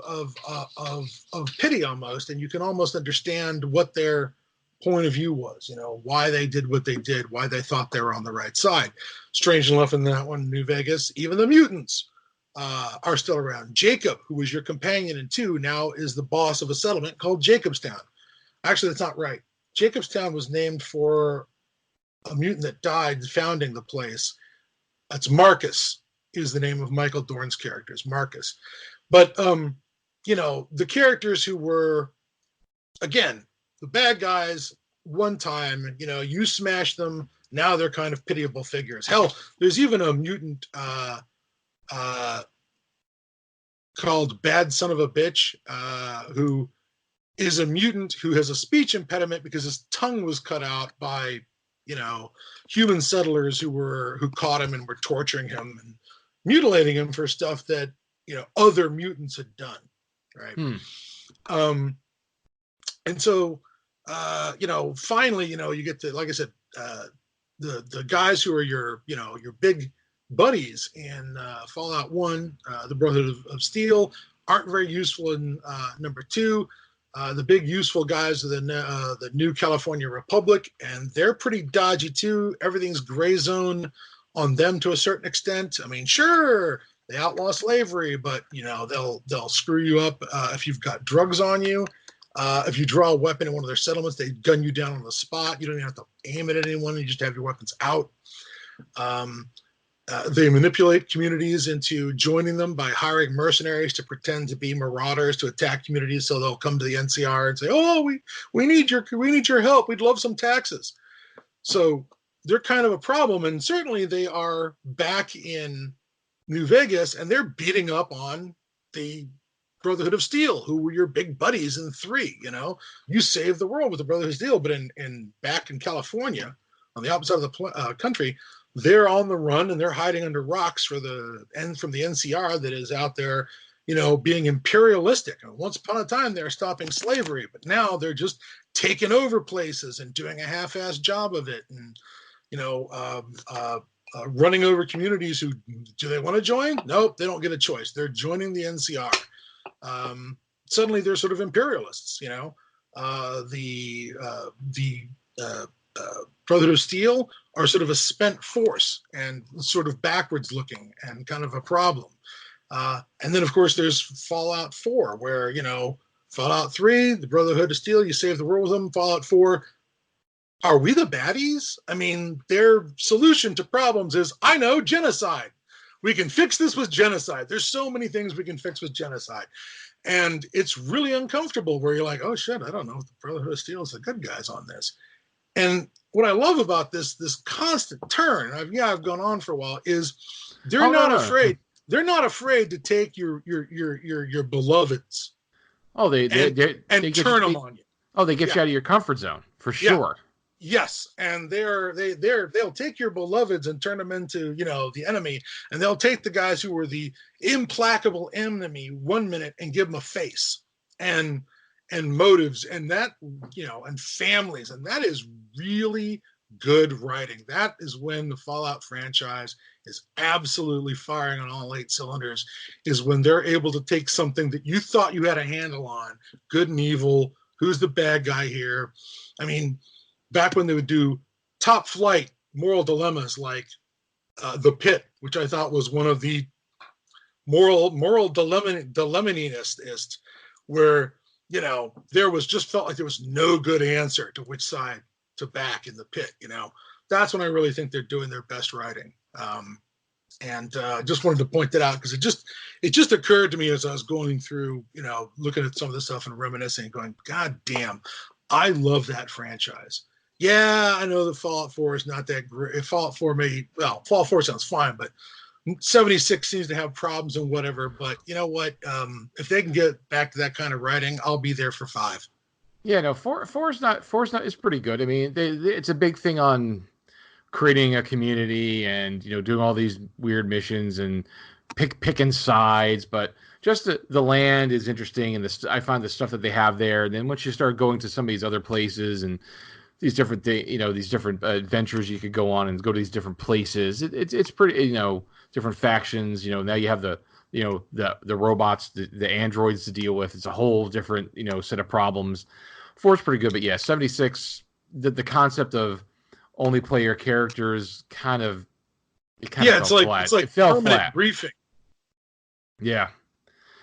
Speaker 3: pity almost, and you can almost understand what their point of view was, why they did what they did, why they thought they were on the right side. Strange enough, in that one, New Vegas, even the mutants are still around. Jacob, who was your companion in 2, now is the boss of a settlement called Jacobstown. Actually, that's not right. Jacobstown was named for a mutant that died founding the place. That's Marcus, is the name of Michael Dorn's characters, Marcus. But, the characters who were, again, the bad guys one time, you smash them, now they're kind of pitiable figures. Hell, there's even a mutant called Bad Son of a Bitch, who is a mutant who has a speech impediment because his tongue was cut out by, human settlers who caught him and were torturing him and mutilating him for stuff that, other mutants had done. Right. And so, finally, you get to, like I said, the guys who are your big buddies in Fallout 1, the Brotherhood of Steel, aren't very useful in number 2. The big useful guys are the New California Republic, and they're pretty dodgy too. Everything's gray zone on them to a certain extent. I mean, sure, they outlaw slavery, but they'll screw you up if you've got drugs on you. If you draw a weapon in one of their settlements, they gun you down on the spot. You don't even have to aim it at anyone. You just have your weapons out. They manipulate communities into joining them by hiring mercenaries to pretend to be marauders to attack communities. So they'll come to the NCR and say, "Oh, we need your help. We'd love some taxes." So they're kind of a problem, and certainly they are back in New Vegas, and they're beating up on the Brotherhood of Steel, who were your big buddies in 3. You saved the world with the Brotherhood of Steel, but in back in California, on the opposite side of the country, they're on the run and they're hiding under rocks from the NCR that is out there, being imperialistic. And once upon a time, they were stopping slavery, but now they're just taking over places and doing a half-assed job of it, and running over communities who do they want to join? Nope, they don't get a choice. They're joining the NCR. Suddenly, they're sort of imperialists. The Brotherhood of Steel are sort of a spent force and sort of backwards looking and kind of a problem. And then, of course, there's Fallout 4, where, Fallout 3, the Brotherhood of Steel, you save the world with them. Fallout 4, are we the baddies? I mean, their solution to problems is, I know, genocide. We can fix this with genocide. There's so many things we can fix with genocide. And it's really uncomfortable where you're like, oh, shit, I don't know if the Brotherhood of Steel is the good guys on this. And what I love about this constant turn, I've gone on for a while, is they're not afraid. They're not afraid to take your beloveds.
Speaker 2: Oh, they
Speaker 3: turn them on you.
Speaker 2: Oh, they get you out of your comfort zone for sure.
Speaker 3: Yes, and they'll take your beloveds and turn them into the enemy, and they'll take the guys who were the implacable enemy one minute and give them a face and motives and that and families, and that is really good writing. That is when the Fallout franchise is absolutely firing on all 8 cylinders, is when they're able to take something that you thought you had a handle on, good and evil, who's the bad guy here. I mean, back when they would do top flight moral dilemmas like The Pit, which I thought was one of the moral dilemmanist, where there was just felt like there was no good answer to which side to back in the pit. That's when I really think they're doing their best writing. And just wanted to point that out because it just occurred to me as I was going through, looking at some of the stuff and reminiscing, going, God damn, I love that franchise. Yeah, I know the Fallout 4 is not that great. Fallout 4 Fallout 4 sounds fine, but 76 seems to have problems and whatever. But you know what? If they can get back to that kind of writing, I'll be there for 5.
Speaker 2: Yeah, no, four is not. It's pretty good. I mean, it's a big thing on creating a community and doing all these weird missions and picking sides, but just the land is interesting, and I find the stuff that they have there. And then once you start going to some of these other places and these different these different adventures you could go on and go to these different places, it's pretty different factions. Now you have the robots, the androids to deal with. It's a whole different set of problems. 4 is pretty good, but yeah, 76, the concept of only play your characters it's like
Speaker 3: fell flat. Briefing.
Speaker 2: Yeah,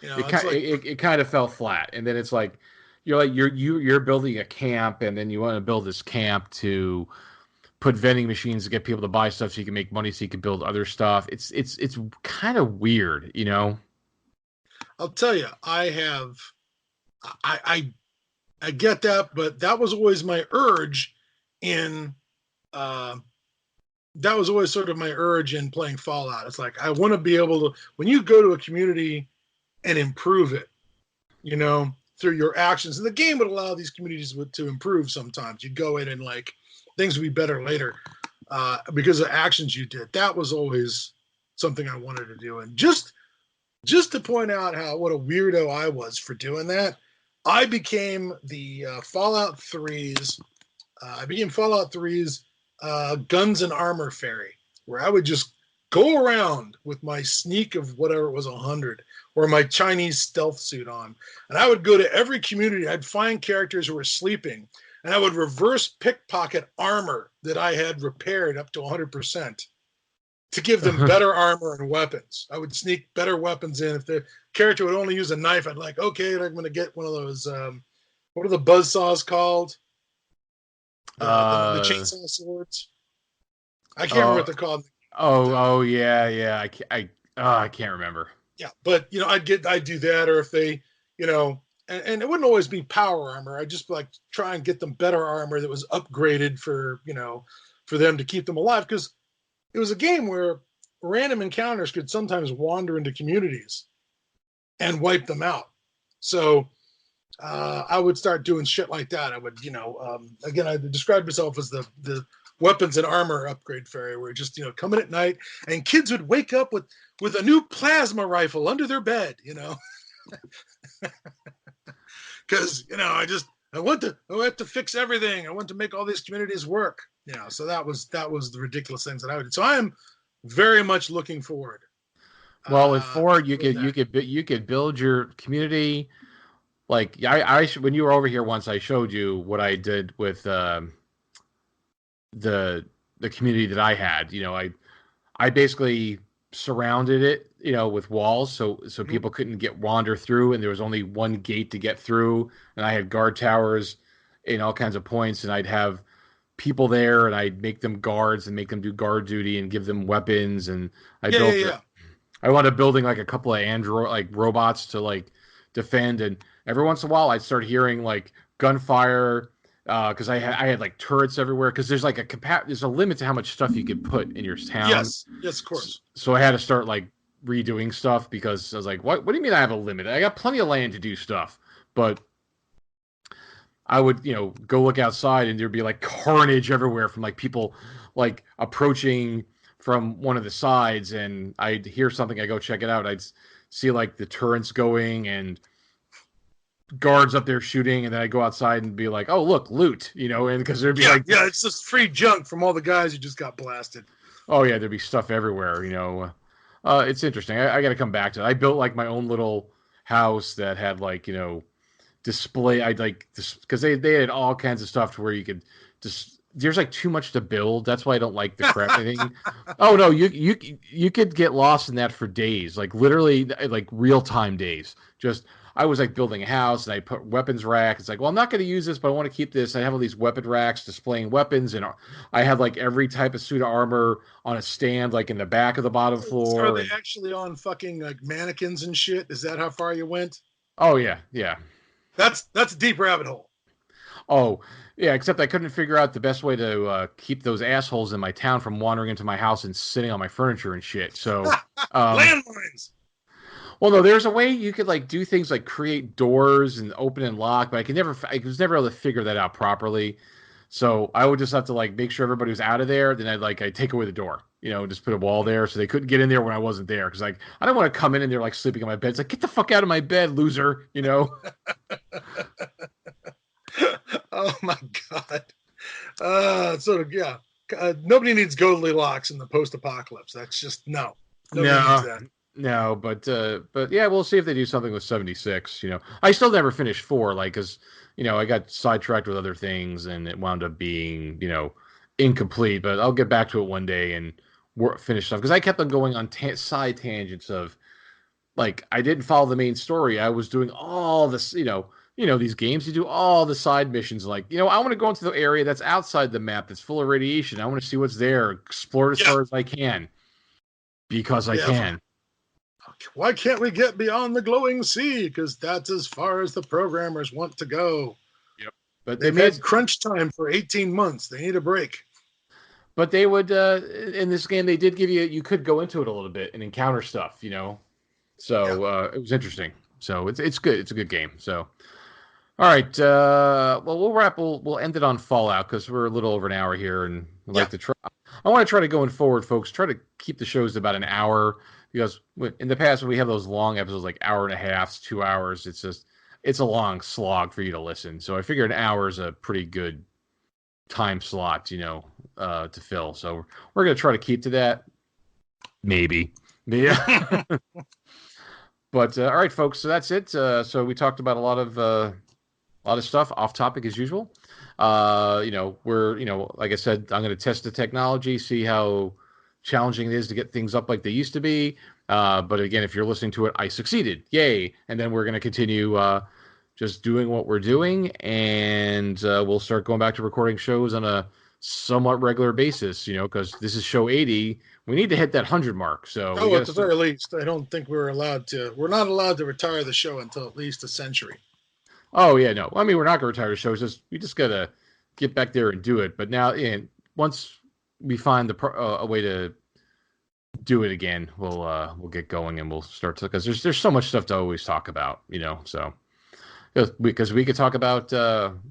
Speaker 2: it kind of fell flat, and then it's like you're building a camp, and then you want to build this camp to put vending machines to get people to buy stuff so you can make money so you can build other stuff. It's kind of weird,
Speaker 3: I'll tell you, I get that, but that was always my urge in. That was always sort of my urge in playing Fallout. It's like I want to be able to, when you go to a community and improve it, through your actions, and the game would allow these communities to improve. Sometimes you'd go in and like things would be better later because of actions you did. That was always something I wanted to do. And just to point out what a weirdo I was for doing that, I became the Fallout 3's. I became Fallout 3's guns and armor fairy, where I would just go around with my sneak of whatever it was, 100, or my Chinese stealth suit on. And I would go to every community. I'd find characters who were sleeping, and I would reverse pickpocket armor that I had repaired up to 100% to give them better armor and weapons. I would sneak better weapons in. If the character would only use a knife, I'd like, okay, I'm going to get one of those, what are the buzzsaws called? The chainsaw swords. I can't remember what they're called.
Speaker 2: Yeah. I can't remember.
Speaker 3: Yeah, but I'd do that, or if they, and it wouldn't always be power armor. I'd just like try and get them better armor that was upgraded for for them to keep them alive, because it was a game where random encounters could sometimes wander into communities and wipe them out. So I would start doing shit like that. I would, again, I described myself as the weapons and armor upgrade fairy, where just, come in at night and kids would wake up with a new plasma rifle under their bed, because, I want to fix everything. I want to make all these communities work. So that was the ridiculous things that I would do. So I am very much looking forward.
Speaker 2: Well, with 4, you could build your community. Like when you were over here once, I showed you what I did with the community that I had. I basically surrounded it, with walls, so people couldn't wander through, and there was only one gate to get through, and I had guard towers in all kinds of points, and I'd have people there, and I'd make them guards and make them do guard duty and give them weapons, and I wound up building like a couple of android robots to defend, and every once in a while I'd start hearing gunfire because I had turrets everywhere, because there's there's a limit to how much stuff you could put in your town.
Speaker 3: Yes, of course.
Speaker 2: So I had to start redoing stuff, because I was like, what do you mean I have a limit? I got plenty of land to do stuff. But I would, go look outside, and there'd be carnage everywhere from people approaching from one of the sides, and I'd hear something, I go check it out. I'd see the turrets going and guards up there shooting, and then I go outside and be like, oh look, loot, and because there'd be
Speaker 3: it's just free junk from all the guys who just got blasted.
Speaker 2: Oh yeah, there'd be stuff everywhere. It's interesting. I got to come back to it. I built my own little house that had display. I'd because they had all kinds of stuff to where you could just. There's too much to build. That's why I don't like the crafting thing. Oh no, you could get lost in that for days, literally real time days. Just I was like building a house and I put weapons rack. It's like, well, I'm not going to use this, but I want to keep this. I have all these weapon racks displaying weapons, and I have like every type of suit of armor on a stand, like in the back of the bottom floor.
Speaker 3: Are they actually on fucking like mannequins and shit? Is that how far you went?
Speaker 2: Oh yeah, yeah.
Speaker 3: That's a deep rabbit hole.
Speaker 2: Oh yeah, except I couldn't figure out the best way to keep those assholes in my town from wandering into my house and sitting on my furniture and shit. So
Speaker 3: landmines.
Speaker 2: Well, no, there's a way you could like do things like create doors and open and lock, but I was never able to figure that out properly. So I would just have to like make sure everybody was out of there. Then I'd take away the door, just put a wall there so they couldn't get in there when I wasn't there. Because like I don't want to come in and they're like sleeping on my bed. It's like, get the fuck out of my bed, loser.
Speaker 3: Oh my god. Nobody needs Goldilocks in the post-apocalypse. That's just no. Nobody needs that.
Speaker 2: No, but yeah, we'll see if they do something with 76. I still never finished 4, like, because I got sidetracked with other things and it wound up being incomplete. But I'll get back to it one day and finish stuff because I kept on going on side tangents of like I didn't follow the main story. I was doing all this, these games you do all the side missions. Like I want to go into the area that's outside the map that's full of radiation. I want to see what's there, explore it as far as I can because I can.
Speaker 3: Why can't we get beyond the glowing sea? Because that's as far as the programmers want to go.
Speaker 2: Yep. But
Speaker 3: They've had crunch time for 18 months. They need a break.
Speaker 2: But they would, in this game, they did give you could go into it a little bit and encounter stuff, So it was interesting. So it's good. It's a good game. So, all right. Well, we'll wrap. We'll end it on Fallout because we're a little over an hour here, and I'd like to try. I want to try to going forward, folks. Try to keep the shows to about an hour. Because in the past, when we have those long episodes, like hour and a half, 2 hours, it's a long slog for you to listen. So I figure an hour is a pretty good time slot, to fill. So we're going to try to keep to that. Maybe. Yeah. But all right, folks. So that's it. So we talked about a lot of stuff off topic as usual. We're like I said, I'm going to test the technology, see how challenging it is to get things up like they used to be. But again, if you're listening to it, I succeeded. Yay. And then we're going to continue just doing what we're doing. And we'll start going back to recording shows on a somewhat regular basis, because this is show 80. We need to hit that 100 mark. So
Speaker 3: at the very least, I don't think we're not allowed to retire the show until at least a century.
Speaker 2: Oh, yeah, no. I mean, we're not going to retire the show. We just got to get back there and do it. But now, once we find a way to do it again, we'll get going and we'll start to, because there's so much stuff to always talk about, so because we could talk about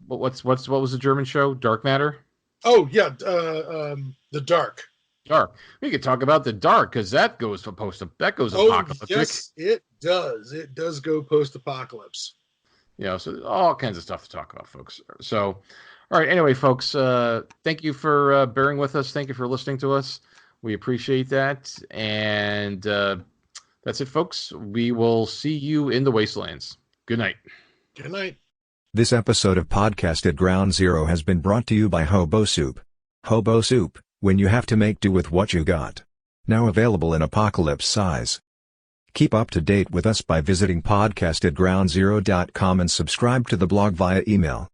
Speaker 2: what was the German show, Dark Matter?
Speaker 3: Oh yeah, the Dark.
Speaker 2: We could talk about the Dark because that goes apocalyptic.
Speaker 3: Yes, it does. It does go post-apocalypse.
Speaker 2: So all kinds of stuff to talk about, folks. So. All right. Anyway, folks, thank you for bearing with us. Thank you for listening to us. We appreciate that. And that's it, folks. We will see you in the wastelands. Good night.
Speaker 3: Good night.
Speaker 1: This episode of Podcast at Ground Zero has been brought to you by Hobo Soup. Hobo Soup, when you have to make do with what you got. Now available in apocalypse size. Keep up to date with us by visiting podcastatgroundzero.com and subscribe to the blog via email.